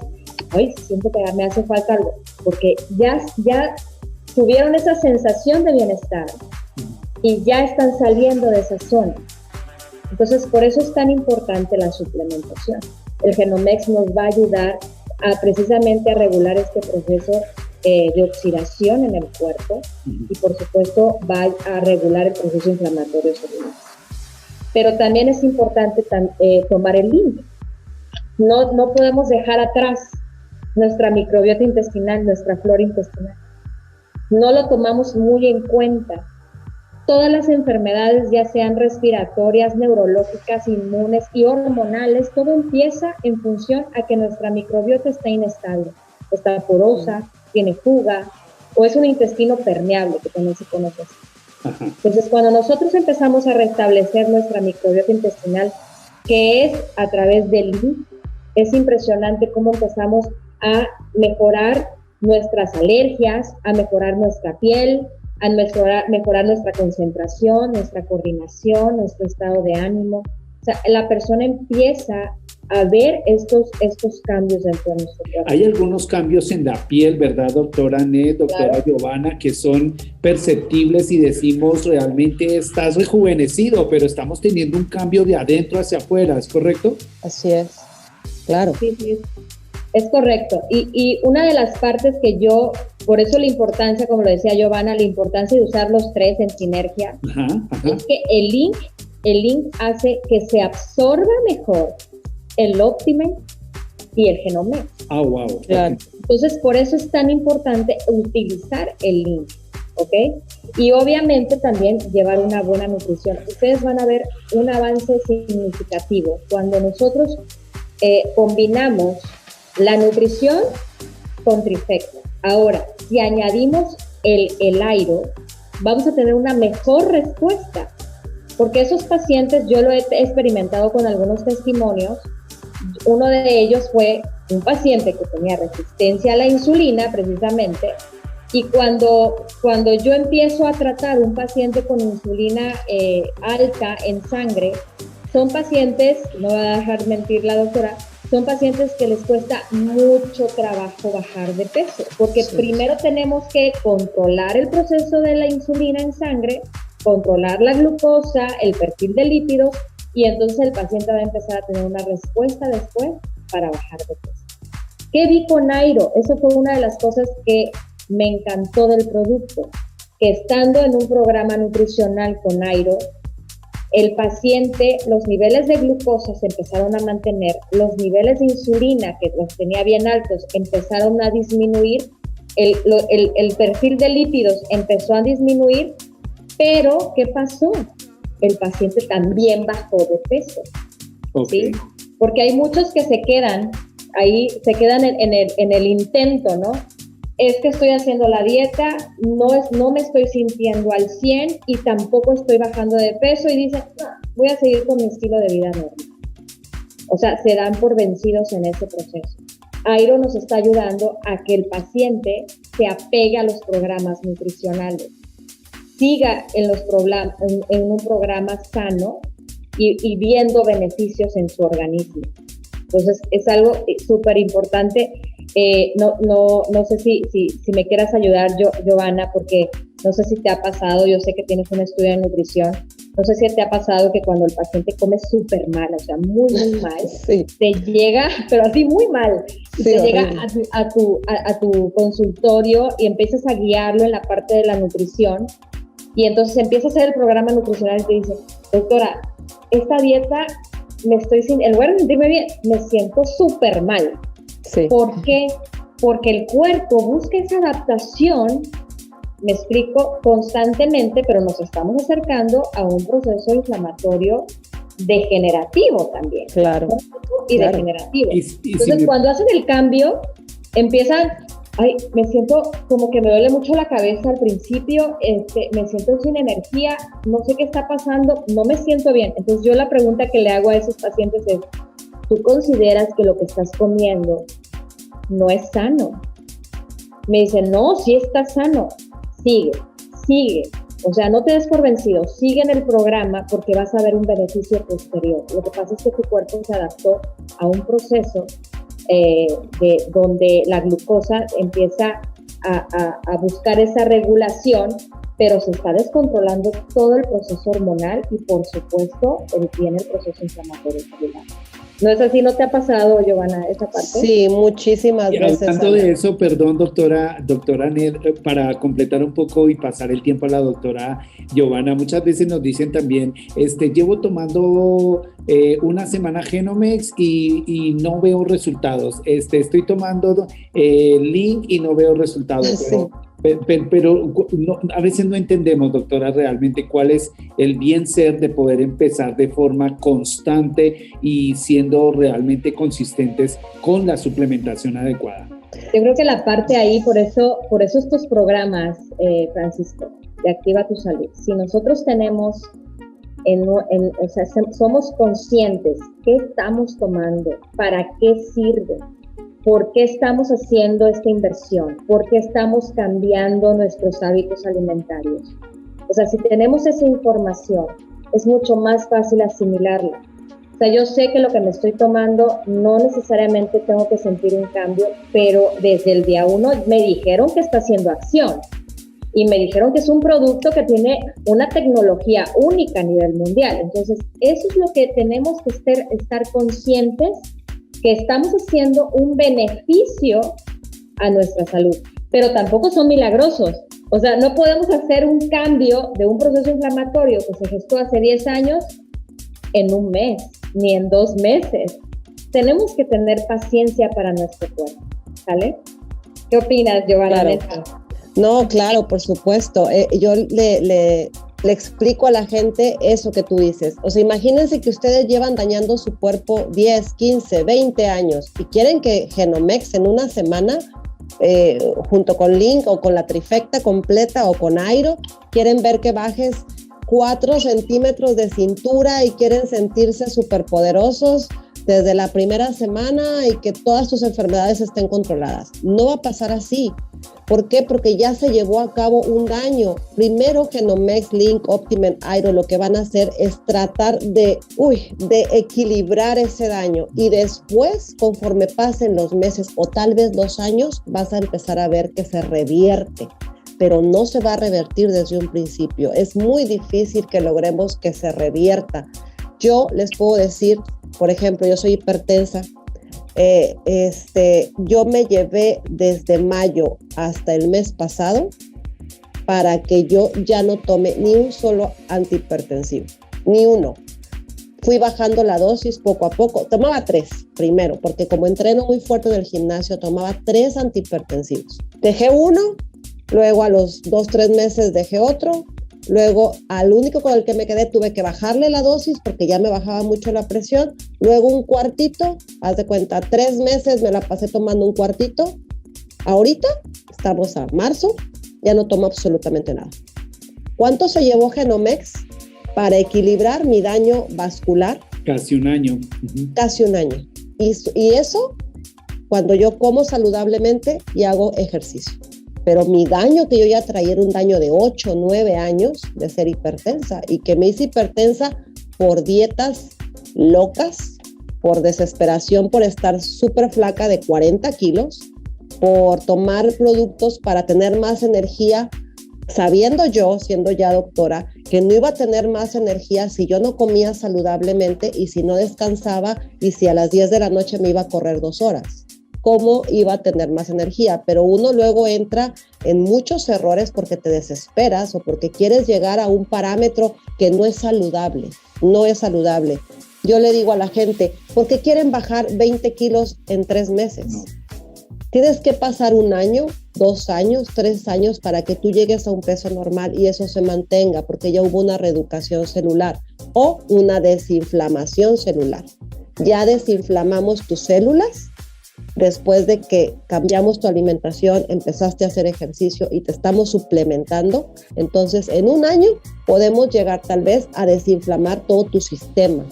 Speaker 2: ay, siento que me hace falta algo, porque ya tuvieron esa sensación de bienestar y ya están saliendo de esa zona. Entonces, por eso es tan importante la suplementación. El Genomex nos va a ayudar precisamente a regular este proceso de oxidación en el cuerpo y, por supuesto, va a regular el proceso inflamatorio celular. Pero también es importante tomar el link. No podemos dejar atrás nuestra microbiota intestinal, nuestra flora intestinal. No lo tomamos muy en cuenta. Todas las enfermedades, ya sean respiratorias, neurológicas, inmunes y hormonales, todo empieza en función a que nuestra microbiota está inestable, está porosa, tiene fuga, o es un intestino permeable, que también se conoce así. Entonces, cuando nosotros empezamos a restablecer nuestra microbiota intestinal, que es a través del LIN, es impresionante cómo empezamos a mejorar nuestras alergias, a mejorar nuestra piel, a mejorar nuestra concentración, nuestra coordinación, nuestro estado de ánimo. O sea, la persona empieza a ver estos cambios dentro de nuestro cuerpo.
Speaker 1: Hay algunos cambios en la piel, ¿verdad, doctora Anet, doctora
Speaker 2: Claro.
Speaker 1: Giovanna, que son perceptibles y decimos realmente estás rejuvenecido, pero estamos teniendo un cambio de adentro hacia afuera, ¿es correcto?
Speaker 3: Así es, claro.
Speaker 2: Sí, es correcto. Y una de las partes que por eso la importancia, como lo decía Giovanna, la importancia de usar los 3 en sinergia, es que el link hace que se absorba mejor el Optimen y el Genomex.
Speaker 1: Ah, wow.
Speaker 3: Claro.
Speaker 2: Entonces, por eso es tan importante utilizar el link, ¿ok? Y obviamente también llevar una buena nutrición. Ustedes van a ver un avance significativo cuando nosotros combinamos la nutrición con trifecta. Ahora, si añadimos el airo, vamos a tener una mejor respuesta, porque esos pacientes, yo lo he experimentado con algunos testimonios. Uno de ellos fue un paciente que tenía resistencia a la insulina, precisamente, y cuando yo empiezo a tratar un paciente con insulina alta en sangre, son pacientes, no va a dejar mentir la doctora, son pacientes que les cuesta mucho trabajo bajar de peso, porque primero tenemos que controlar el proceso de la insulina en sangre, controlar la glucosa, el perfil de lípidos, y entonces el paciente va a empezar a tener una respuesta después para bajar de peso. ¿Qué vi con Airo? Eso fue una de las cosas que me encantó del producto, que estando en un programa nutricional con Airo, el paciente, los niveles de glucosa se empezaron a mantener, los niveles de insulina, que los tenía bien altos, empezaron a disminuir, el perfil de lípidos empezó a disminuir, pero ¿qué pasó? El paciente también bajó de peso.
Speaker 1: Okay.
Speaker 2: ¿Sí? porque hay muchos que se quedan ahí, se quedan en el intento, ¿no? Es que estoy haciendo la dieta, no me estoy sintiendo al 100 y tampoco estoy bajando de peso y dicen, no, voy a seguir con mi estilo de vida normal. O sea, se dan por vencidos en ese proceso. Airo nos está ayudando a que el paciente se apegue a los programas nutricionales, siga en un programa sano y viendo beneficios en su organismo. Entonces, es algo súper importante. No sé si me quieras ayudar, Giovanna, porque no sé si te ha pasado, yo sé que tienes un estudio de nutrición, no sé si te ha pasado que cuando el paciente come súper mal, o sea, muy, muy mal, sí. Te llega, pero así muy mal, y sí, te llega a tu consultorio y empiezas a guiarlo en la parte de la nutrición, y entonces empieza a hacer el programa nutricional y te dice, doctora, esta dieta en lugar de sentirme bien, me siento súper mal. Sí. ¿Por qué? Porque el cuerpo busca esa adaptación, me explico, constantemente, pero nos estamos acercando a un proceso inflamatorio degenerativo también.
Speaker 3: Claro.
Speaker 2: ¿No? Y claro. Degenerativo. Entonces, cuando hacen el cambio, empiezan, me siento como que me duele mucho la cabeza al principio, me siento sin energía, no sé qué está pasando, no me siento bien. Entonces, yo la pregunta que le hago a esos pacientes es, ¿tú consideras que lo que estás comiendo no es sano? Me dicen, no, sí está sano. Sigue. O sea, no te des por vencido, sigue en el programa porque vas a ver un beneficio posterior. Lo que pasa es que tu cuerpo se adaptó a un proceso donde la glucosa empieza a buscar esa regulación, pero se está descontrolando todo el proceso hormonal y, por supuesto, viene el proceso inflamatorio celular. ¿No es así? ¿No te ha pasado, Giovanna, esa parte?
Speaker 3: Sí, muchísimas veces.
Speaker 1: Hablando de eso, perdón, doctora Ned, para completar un poco y pasar el tiempo a la doctora Giovanna, muchas veces nos dicen también, llevo tomando una semana Genomex y no veo resultados. Estoy tomando Link y no veo resultados.
Speaker 3: Sí.
Speaker 1: Pero no, a veces no entendemos, doctora, realmente cuál es el bien ser de poder empezar de forma constante y siendo realmente consistentes con la suplementación adecuada.
Speaker 2: Yo creo que la parte ahí, por eso estos programas, Francisco, de Activa tu Salud, si nosotros tenemos, o sea, somos conscientes qué estamos tomando, para qué sirve, ¿por qué estamos haciendo esta inversión? ¿Por qué estamos cambiando nuestros hábitos alimentarios? O sea, si tenemos esa información, es mucho más fácil asimilarla. O sea, yo sé que lo que me estoy tomando no necesariamente tengo que sentir un cambio, pero desde el día 1 me dijeron que está haciendo acción. Y me dijeron que es un producto que tiene una tecnología única a nivel mundial. Entonces, eso es lo que tenemos que estar conscientes, que estamos haciendo un beneficio a nuestra salud, pero tampoco son milagrosos. O sea, no podemos hacer un cambio de un proceso inflamatorio que se gestó hace 10 años en un mes, ni en 2 meses. Tenemos que tener paciencia para nuestro cuerpo, ¿sale? ¿Qué opinas, Giovanna?
Speaker 3: Claro. No, claro, por supuesto. Yo le explico a la gente eso que tú dices. O sea, imagínense que ustedes llevan dañando su cuerpo 10, 15, 20 años y quieren que Genomex en una semana, junto con Link o con la trifecta completa o con Airo, quieren ver que bajes 4 centímetros de cintura y quieren sentirse superpoderosos desde la primera semana y que todas tus enfermedades estén controladas. No va a pasar así. ¿Por qué? Porque ya se llevó a cabo un daño. Primero, Genomex, Link, Optimen, Airo, lo que van a hacer es tratar de equilibrar ese daño. Y después, conforme pasen los meses o tal vez los años, vas a empezar a ver que se revierte. Pero no se va a revertir desde un principio. Es muy difícil que logremos que se revierta. Yo les puedo decir, por ejemplo, yo soy hipertensa. Yo me llevé desde mayo hasta el mes pasado para que yo ya no tome ni un solo antihipertensivo, ni uno. Fui bajando la dosis poco a poco. Tomaba 3 primero, porque como entreno muy fuerte en el gimnasio, tomaba 3 antihipertensivos. Dejé uno, luego a los 2-3 meses dejé otro, Luego, al único con el que me quedé, tuve que bajarle la dosis porque ya me bajaba mucho la presión. Luego un cuartito, haz de cuenta, 3 meses me la pasé tomando un cuartito. Ahorita, estamos a marzo, ya no tomo absolutamente nada. ¿Cuánto se llevó Genomex para equilibrar mi daño vascular?
Speaker 1: Casi un año.
Speaker 3: Casi un año. Y eso cuando yo como saludablemente y hago ejercicio. Pero mi daño que yo ya traía era un daño de 8, 9 años de ser hipertensa y que me hice hipertensa por dietas locas, por desesperación, por estar súper flaca de 40 kilos, por tomar productos para tener más energía, sabiendo yo, siendo ya doctora, que no iba a tener más energía si yo no comía saludablemente y si no descansaba y si a las 10 de la noche me iba a correr 2 horas. ¿Cómo iba a tener más energía? Pero uno luego entra en muchos errores porque te desesperas o porque quieres llegar a un parámetro que no es saludable. No es saludable. Yo le digo a la gente, ¿por qué quieren bajar 20 kilos en 3 meses? No. Tienes que pasar 1 año, 2 años, 3 años para que tú llegues a un peso normal y eso se mantenga porque ya hubo una reeducación celular o una desinflamación celular. Ya desinflamamos tus células después de que cambiamos tu alimentación, empezaste a hacer ejercicio y te estamos suplementando. Entonces, en 1 año podemos llegar tal vez a desinflamar todo tu sistema.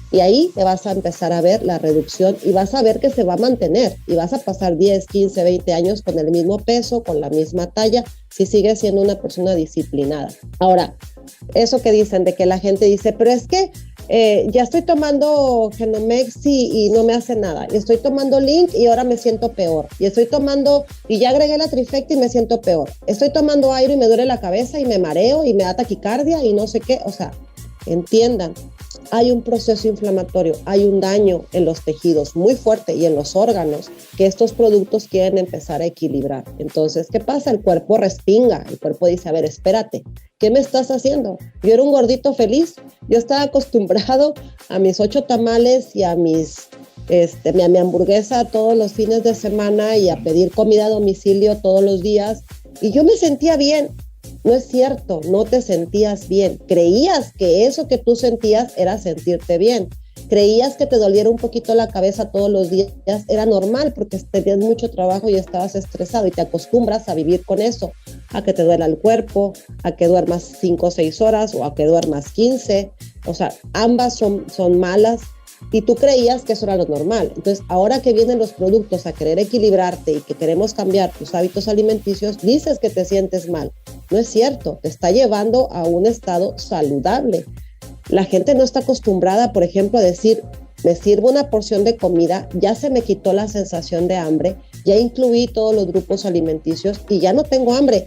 Speaker 3: Y ahí te vas a empezar a ver la reducción y vas a ver que se va a mantener y vas a pasar 10, 15, 20 años con el mismo peso, con la misma talla, si sigues siendo una persona disciplinada. Ahora, eso que dicen de que la gente dice, pero es que ya estoy tomando Genomex y no me hace nada. Y estoy tomando Link y ahora me siento peor. Y estoy tomando, y ya agregué la Trifecta y me siento peor. Estoy tomando Airo y me duele la cabeza y me mareo y me da taquicardia y no sé qué. O sea, entiendan. Hay un proceso inflamatorio, hay un daño en los tejidos muy fuerte y en los órganos que estos productos quieren empezar a equilibrar. Entonces, ¿qué pasa? El cuerpo respinga, el cuerpo dice, a ver, espérate, ¿qué me estás haciendo? Yo era un gordito feliz, yo estaba acostumbrado a mis 8 tamales y a mi hamburguesa todos los fines de semana y a pedir comida a domicilio todos los días y yo me sentía bien. No es cierto, no te sentías bien. Creías que eso que tú sentías era sentirte bien. Creías que te doliera un poquito la cabeza todos los días. Era normal porque tenías mucho trabajo y estabas estresado y te acostumbras a vivir con eso. A que te duela el cuerpo, a que duermas 5 o 6 horas o a que duermas 15. O sea, ambas son malas. Y tú creías que eso era lo normal. Entonces, ahora que vienen los productos a querer equilibrarte y que queremos cambiar tus hábitos alimenticios, dices que te sientes mal. No es cierto, te está llevando a un estado saludable. La gente no está acostumbrada, por ejemplo, a decir, me sirvo una porción de comida, ya se me quitó la sensación de hambre, ya incluí todos los grupos alimenticios y ya no tengo hambre.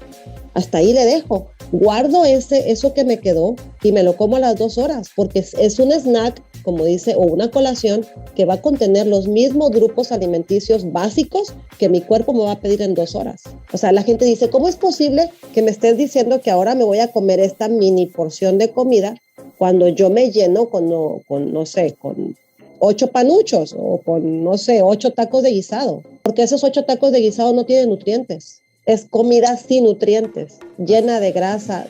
Speaker 3: Hasta ahí le dejo. Guardo eso que me quedó y me lo como a las 2 horas porque es un snack, como dice, o una colación que va a contener los mismos grupos alimenticios básicos que mi cuerpo me va a pedir en 2 horas. O sea, la gente dice, ¿cómo es posible que me estés diciendo que ahora me voy a comer esta mini porción de comida cuando yo me lleno con 8 panuchos o con, 8 tacos de guisado? Porque esos 8 tacos de guisado no tienen nutrientes. Es comida sin nutrientes, llena de grasa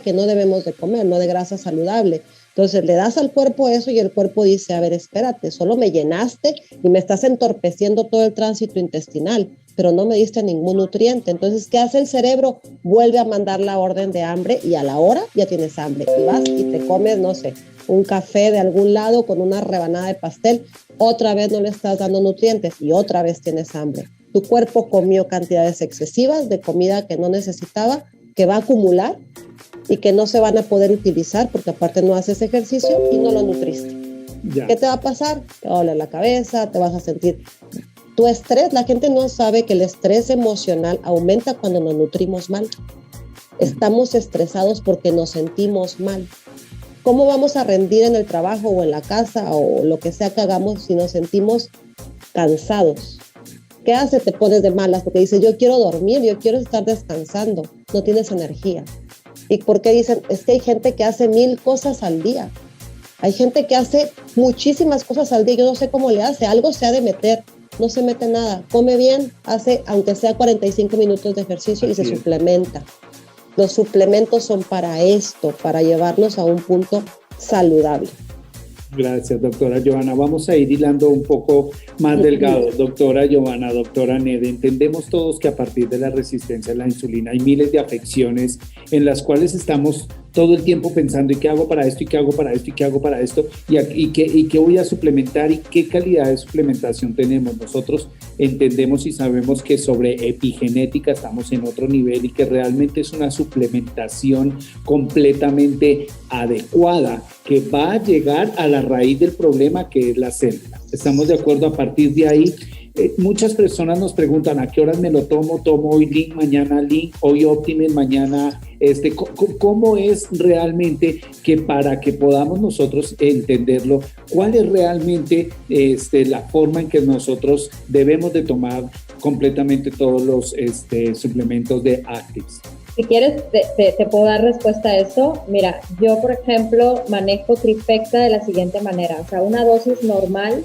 Speaker 3: que no debemos de comer, no de grasa saludable. Entonces le das al cuerpo eso y el cuerpo dice, a ver, espérate, solo me llenaste y me estás entorpeciendo todo el tránsito intestinal, pero no me diste ningún nutriente. Entonces, ¿qué hace el cerebro? Vuelve a mandar la orden de hambre y a la hora ya tienes hambre. Y vas y te comes, un café de algún lado con una rebanada de pastel. Otra vez no le estás dando nutrientes y otra vez tienes hambre. Tu cuerpo comió cantidades excesivas de comida que no necesitaba, que va a acumular y que no se van a poder utilizar porque aparte no haces ejercicio y no lo nutriste. Ya. ¿Qué te va a pasar? Te va a doler la cabeza, te vas a sentir... Tu estrés, la gente no sabe que el estrés emocional aumenta cuando nos nutrimos mal. Estamos estresados porque nos sentimos mal. ¿Cómo vamos a rendir en el trabajo o en la casa o lo que sea que hagamos si nos sentimos cansados? ¿Qué hace? Te pones de malas porque dices, yo quiero dormir, yo quiero estar descansando. No tienes energía. ¿Y por qué dicen? Es que hay gente que hace 1000 cosas al día. Hay gente que hace muchísimas cosas al día. Yo no sé cómo le hace. Algo se ha de meter. No se mete nada. Come bien, hace aunque sea 45 minutos de ejercicio y se suplementa. Los suplementos son para esto, para llevarnos a un punto saludable.
Speaker 1: Gracias, doctora Giovanna. Vamos a ir hilando un poco más delgado. Doctora Giovanna, doctora Nede, entendemos todos que a partir de la resistencia a la insulina hay miles de afecciones en las cuales estamos todo el tiempo pensando, ¿y qué hago para esto? ¿Y qué hago para esto? ¿Y qué hago para esto? ¿Y qué voy a suplementar? ¿Y qué calidad de suplementación tenemos? Nosotros entendemos y sabemos que sobre epigenética estamos en otro nivel y que realmente es una suplementación completamente adecuada que va a llegar a la raíz del problema, que es la célula. ¿Estamos de acuerdo? A partir de ahí, muchas personas nos preguntan, ¿a qué horas me lo tomo? ¿Tomo hoy Link, mañana Link, hoy Optimen, mañana ¿cómo es realmente que para que podamos nosotros entenderlo, cuál es realmente la forma en que nosotros debemos de tomar completamente todos los suplementos de Actives?
Speaker 2: Si quieres, te puedo dar respuesta a eso. Mira, yo, por ejemplo, manejo Trifecta de la siguiente manera. O sea, una dosis normal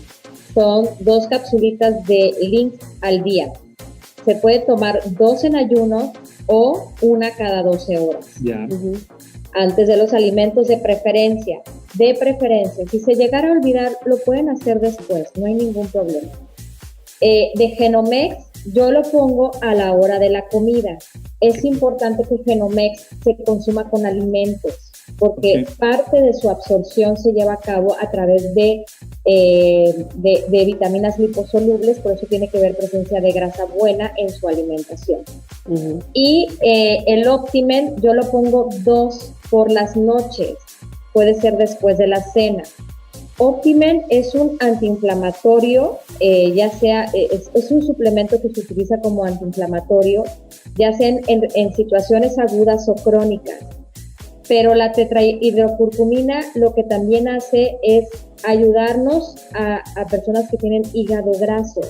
Speaker 2: son 2 capsulitas de Link al día. Se puede tomar 2 en ayuno o 1 cada 12 horas.
Speaker 1: Yeah.
Speaker 2: Antes de los alimentos, de preferencia. Si se llegara a olvidar, lo pueden hacer después, no hay ningún problema. De Genomex, yo lo pongo a la hora de la comida. Es importante que Genomex se consuma con alimentos, porque parte de su absorción se lleva a cabo a través de vitaminas liposolubles, por eso tiene que ver presencia de grasa buena en su alimentación. Y el Optimen yo lo pongo 2 por las noches, puede ser después de la cena. Optimen es un antiinflamatorio, ya sea, es un suplemento que se utiliza como antiinflamatorio, ya sea en situaciones agudas o crónicas. Pero la tetrahidrocurcumina lo que también hace es ayudarnos a personas que tienen hígado graso.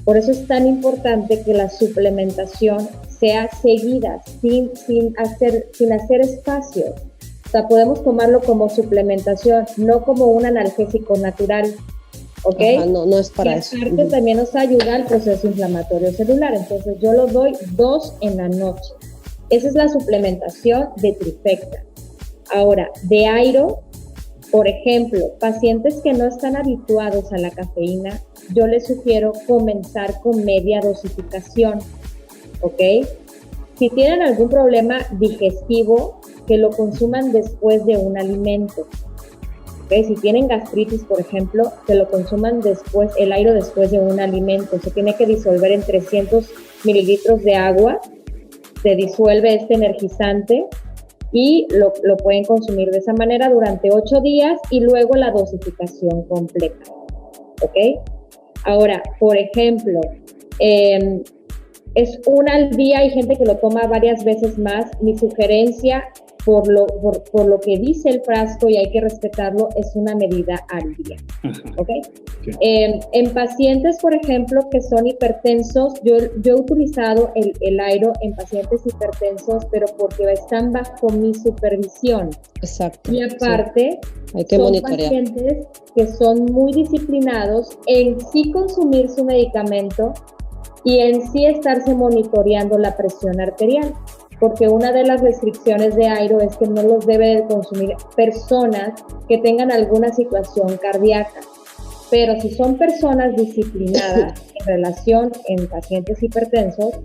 Speaker 2: Por eso es tan importante que la suplementación sea seguida, sin hacer espacios. O sea, podemos tomarlo como suplementación, no como un analgésico natural, ¿ok?
Speaker 3: Ajá, no es para eso.
Speaker 2: Y aparte también nos ayuda al proceso inflamatorio celular, entonces yo lo doy 2 en la noche. Esa es la suplementación de Trifecta. Ahora, de Airo, por ejemplo, pacientes que no están habituados a la cafeína, yo les sugiero comenzar con media dosificación, ¿ok? Si tienen algún problema digestivo, que lo consuman después de un alimento. ¿Okay? Si tienen gastritis, por ejemplo, que lo consuman después, el Airo después de un alimento. Se tiene que disolver en 300 mililitros de agua, se disuelve este energizante y lo pueden consumir de esa manera durante 8 días y luego la dosificación completa. ¿Ok? Ahora, por ejemplo, es 1 al día, hay gente que lo toma varias veces más. Mi sugerencia, por lo que dice el frasco, y hay que respetarlo, es una medida al día. ¿Okay? En pacientes, por ejemplo, que son hipertensos, yo he utilizado el Airo en pacientes hipertensos, pero porque están bajo mi supervisión.
Speaker 3: Exacto.
Speaker 2: Y aparte,
Speaker 3: hay que
Speaker 2: son
Speaker 3: monitorear.
Speaker 2: Pacientes que son muy disciplinados en sí consumir su medicamento y en sí estarse monitoreando la presión arterial. Porque una de las restricciones de Airo es que no los debe de consumir personas que tengan alguna situación cardíaca. Pero si son personas disciplinadas en relación en pacientes hipertensos,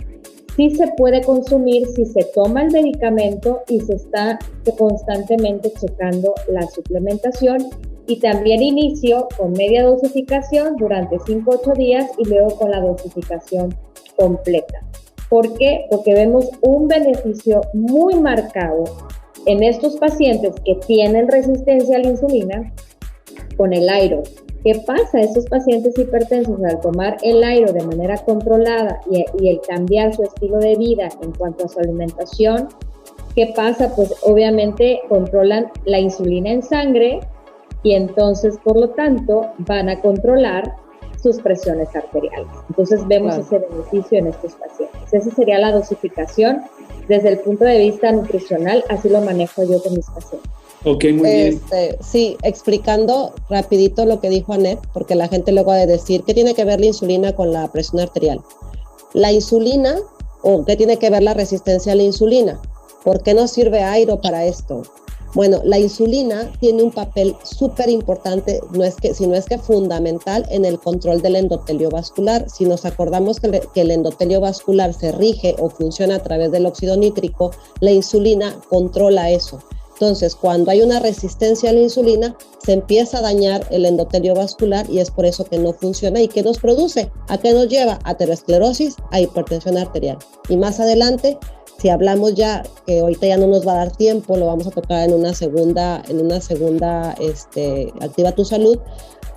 Speaker 2: sí se puede consumir si se toma el medicamento y se está constantemente checando la suplementación. Y también inicio con media dosificación durante 5-8 días y luego con la dosificación completa. ¿Por qué? Porque vemos un beneficio muy marcado en estos pacientes que tienen resistencia a la insulina con el Airo. ¿Qué pasa a estos pacientes hipertensos al tomar el Airo de manera controlada y el cambiar su estilo de vida en cuanto a su alimentación? ¿Qué pasa? Pues obviamente controlan la insulina en sangre y entonces, por lo tanto, van a controlar sus presiones arteriales. Entonces vemos ese beneficio en estos pacientes. Esa sería la dosificación desde el punto de vista nutricional, así lo manejo yo con mis pacientes.
Speaker 1: Ok, muy bien.
Speaker 3: Sí, explicando rapidito lo que dijo Anet, porque la gente luego ha de decir, ¿qué tiene que ver la insulina con la presión arterial? La insulina, o ¿qué tiene que ver la resistencia a la insulina? ¿Por qué nos sirve Airo para esto? Bueno, la insulina tiene un papel súper importante, sino es que fundamental en el control del endotelio vascular. Si nos acordamos que el endotelio vascular se rige o funciona a través del óxido nítrico, la insulina controla eso. Entonces, cuando hay una resistencia a la insulina, se empieza a dañar el endotelio vascular y es por eso que no funciona. ¿Y qué nos produce? ¿A qué nos lleva? A aterosclerosis, a hipertensión arterial. Y más adelante, si hablamos ya, que ahorita ya no nos va a dar tiempo, lo vamos a tocar en una segunda Activa tu Salud,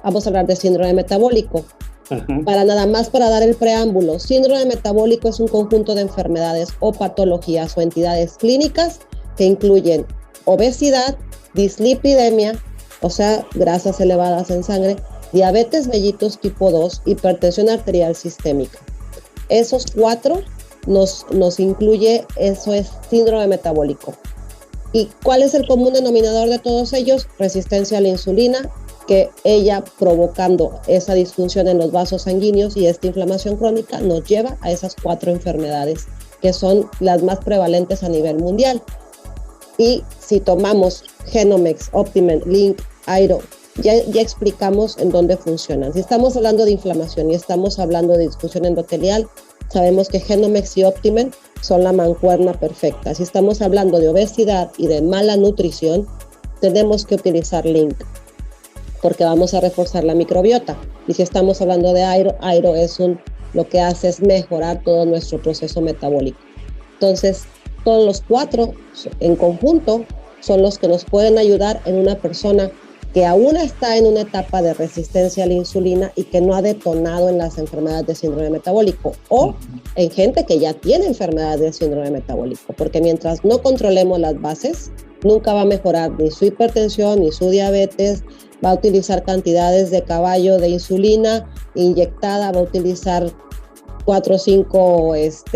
Speaker 3: vamos a hablar de síndrome metabólico. Ajá. Para dar el preámbulo, síndrome metabólico es un conjunto de enfermedades o patologías o entidades clínicas que incluyen obesidad, dislipidemia, o sea, grasas elevadas en sangre, diabetes mellitus tipo 2, hipertensión arterial sistémica. Esos 4 nos incluye, eso es síndrome metabólico. ¿Y cuál es el común denominador de todos ellos? Resistencia a la insulina, que ella provocando esa disfunción en los vasos sanguíneos y esta inflamación crónica nos lleva a esas 4 enfermedades que son las más prevalentes a nivel mundial. Y si tomamos Genomex, Optimen, Link, Airo, ya explicamos en dónde funcionan. Si estamos hablando de inflamación y estamos hablando de disfunción endotelial, sabemos que Genomex y Optimen son la mancuerna perfecta. Si estamos hablando de obesidad y de mala nutrición, tenemos que utilizar Link, porque vamos a reforzar la microbiota. Y si estamos hablando de Airo, Airo lo que hace es mejorar todo nuestro proceso metabólico. Entonces, todos los 4 en conjunto son los que nos pueden ayudar en una persona que aún está en una etapa de resistencia a la insulina y que no ha detonado en las enfermedades de síndrome metabólico, o en gente que ya tiene enfermedades de síndrome metabólico, porque mientras no controlemos las bases, nunca va a mejorar ni su hipertensión ni su diabetes, va a utilizar cantidades de caballo de insulina inyectada, va a utilizar 4 o 5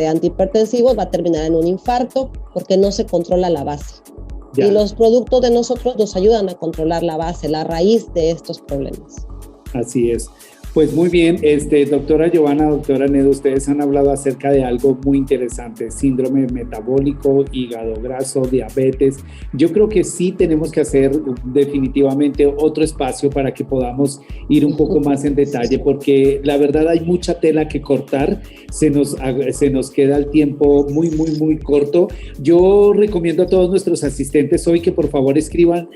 Speaker 3: antihipertensivos, va a terminar en un infarto porque no se controla la base. Ya. Y los productos de nosotros nos ayudan a controlar la base, la raíz de estos problemas.
Speaker 1: Así es. Pues muy bien, doctora Giovanna, doctora Ned, ustedes han hablado acerca de algo muy interesante, síndrome metabólico, hígado graso, diabetes. Yo creo que sí tenemos que hacer definitivamente otro espacio para que podamos ir un poco más en detalle, porque la verdad hay mucha tela que cortar, se nos queda el tiempo muy, muy, muy corto. Yo recomiendo a todos nuestros asistentes hoy que por favor escriban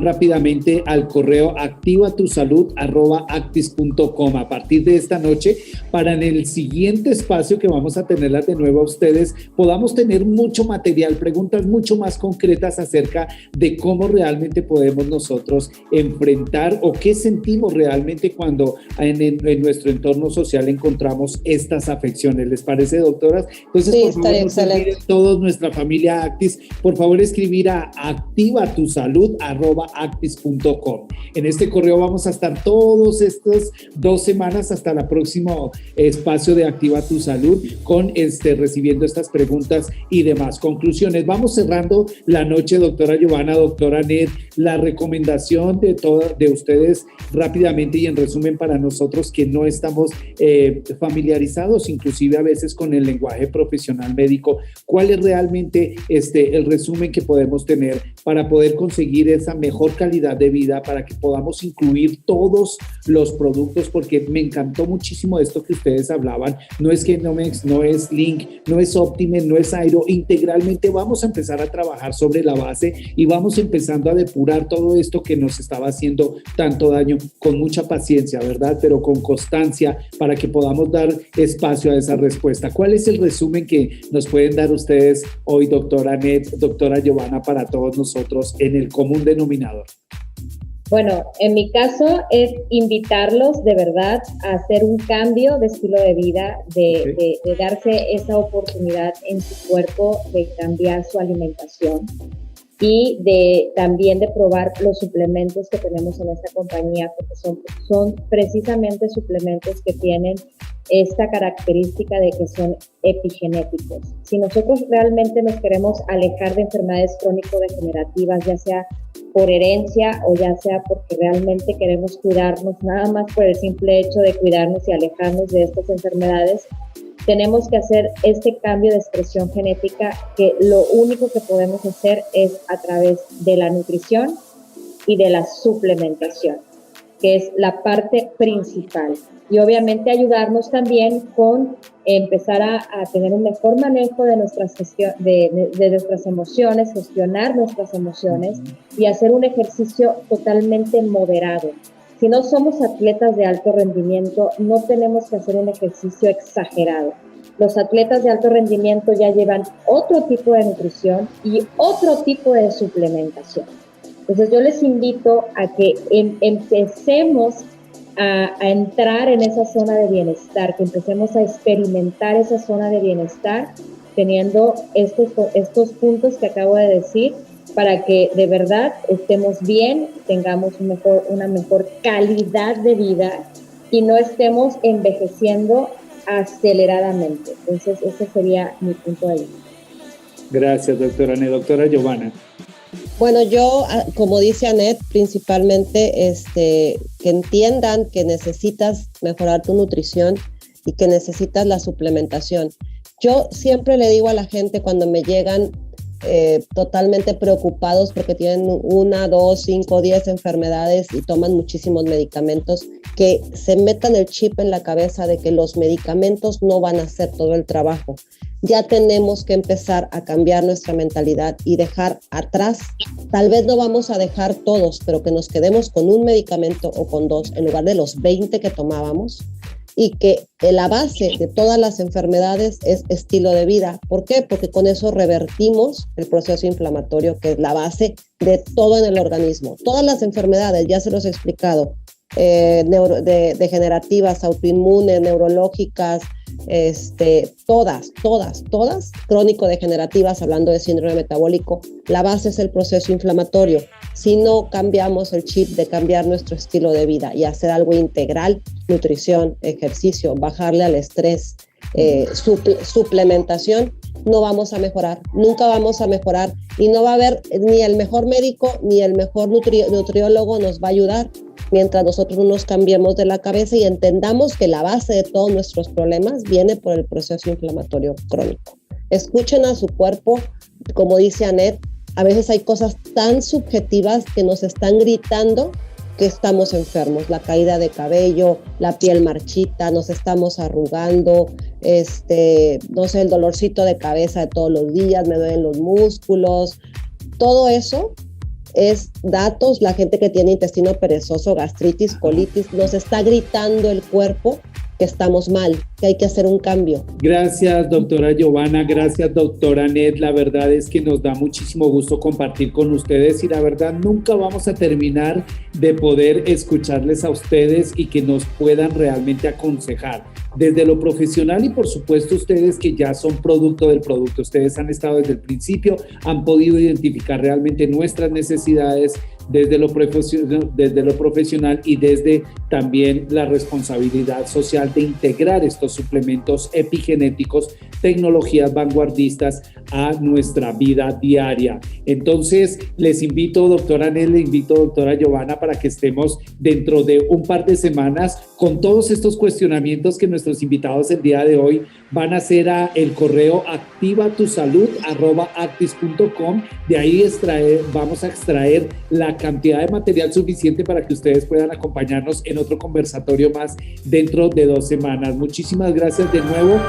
Speaker 1: rápidamente al correo activatusalud@actis.com a partir de esta noche, para en el siguiente espacio que vamos a tenerlas de nuevo a ustedes, podamos tener mucho material, preguntas mucho más concretas acerca de cómo realmente podemos nosotros enfrentar o qué sentimos realmente cuando en nuestro entorno social encontramos estas afecciones. ¿Les parece, doctoras? Entonces, sí, por favor, no se olviden todos, nuestra familia Actis, por favor escribir a activatusalud@actis.com. En este correo vamos a estar todos estos 2 semanas hasta el próximo espacio de Activa tu Salud con recibiendo estas preguntas y demás conclusiones. Vamos cerrando la noche, doctora Giovanna, doctora Ned, la recomendación de ustedes rápidamente y en resumen para nosotros que no estamos familiarizados inclusive a veces con el lenguaje profesional médico. ¿Cuál es realmente el resumen que podemos tener para poder conseguir esa mejor calidad de vida, para que podamos incluir todos los productos? Porque me encantó muchísimo esto que ustedes hablaban. No es Genomex, no es Link, no es Optimen, no es Airo. Integralmente vamos a empezar a trabajar sobre la base y vamos empezando a depurar todo esto que nos estaba haciendo tanto daño, con mucha paciencia, ¿verdad? Pero con constancia, para que podamos dar espacio a esa respuesta. ¿Cuál es el resumen que nos pueden dar ustedes hoy, doctora Ned, doctora Giovanna, para todos nosotros en el común denominador?
Speaker 2: Bueno, en mi caso es invitarlos de verdad a hacer un cambio de estilo de vida, de darse esa oportunidad en su cuerpo de cambiar su alimentación y también de probar los suplementos que tenemos en esta compañía, porque son precisamente suplementos que tienen esta característica de que son epigenéticos. Si nosotros realmente nos queremos alejar de enfermedades crónico-degenerativas, ya sea por herencia o ya sea porque realmente queremos cuidarnos, nada más por el simple hecho de cuidarnos y alejarnos de estas enfermedades, tenemos que hacer este cambio de expresión genética, que lo único que podemos hacer es a través de la nutrición y de la suplementación, que es la parte principal. Y obviamente ayudarnos también con empezar a tener un mejor manejo de nuestras, de nuestras emociones, gestionar nuestras emociones y hacer un ejercicio totalmente moderado. Si no somos atletas de alto rendimiento, no tenemos que hacer un ejercicio exagerado. Los atletas de alto rendimiento ya llevan otro tipo de nutrición y otro tipo de suplementación. Entonces yo les invito a que empecemos a entrar en esa zona de bienestar, que empecemos a experimentar esa zona de bienestar teniendo estos puntos que acabo de decir, para que de verdad estemos bien, tengamos una mejor calidad de vida y no estemos envejeciendo aceleradamente. Entonces, ese sería mi punto de vista.
Speaker 1: Gracias, doctora Anet. Doctora Giovanna.
Speaker 3: Bueno, yo, como dice Anet, principalmente que entiendan que necesitas mejorar tu nutrición y que necesitas la suplementación. Yo siempre le digo a la gente cuando me llegan totalmente preocupados porque tienen 1, 2, 5, 10 enfermedades y toman muchísimos medicamentos, que se metan el chip en la cabeza de que los medicamentos no van a hacer todo el trabajo. Ya tenemos que empezar a cambiar nuestra mentalidad y dejar atrás, tal vez no vamos a dejar todos, pero que nos quedemos con un medicamento o con 2 en lugar de los 20 que tomábamos, y que la base de todas las enfermedades es estilo de vida. ¿Por qué? Porque con eso revertimos el proceso inflamatorio, que es la base de todo en el organismo. Todas las enfermedades, ya se los he explicado, degenerativas, autoinmunes, neurológicas, todas, crónico-degenerativas, hablando de síndrome metabólico, la base es el proceso inflamatorio. Si no cambiamos el chip de cambiar nuestro estilo de vida y hacer algo integral, nutrición, ejercicio, bajarle al estrés, suplementación, no vamos a mejorar, nunca vamos a mejorar, y no va a haber ni el mejor médico ni el mejor nutriólogo nos va a ayudar mientras nosotros no nos cambiemos de la cabeza y entendamos que la base de todos nuestros problemas viene por el proceso inflamatorio crónico. Escuchen a su cuerpo, como dice Anet, a veces hay cosas tan subjetivas que nos están gritando que estamos enfermos, la caída de cabello, la piel marchita, nos estamos arrugando, no sé, el dolorcito de cabeza de todos los días, me duelen los músculos, todo eso es datos. La gente que tiene intestino perezoso, gastritis, colitis, nos está gritando el cuerpo que estamos mal, que hay que hacer un cambio.
Speaker 1: Gracias, doctora Giovanna, gracias, doctora Anet. La verdad es que nos da muchísimo gusto compartir con ustedes y la verdad nunca vamos a terminar de poder escucharles a ustedes y que nos puedan realmente aconsejar desde lo profesional y por supuesto ustedes que ya son producto del producto. Ustedes han estado desde el principio, han podido identificar realmente nuestras necesidades desde lo profesional y desde también la responsabilidad social de integrar estos suplementos epigenéticos, tecnologías vanguardistas a nuestra vida diaria. Entonces, les invito, doctora Anet, le invito, doctora Giovanna, para que estemos dentro de un par de semanas con todos estos cuestionamientos que nuestros invitados el día de hoy van a hacer a el correo activatusalud@actis.com. De ahí vamos a extraer la cantidad de material suficiente para que ustedes puedan acompañarnos en otro conversatorio más dentro de 2 semanas. Muchísimas gracias de nuevo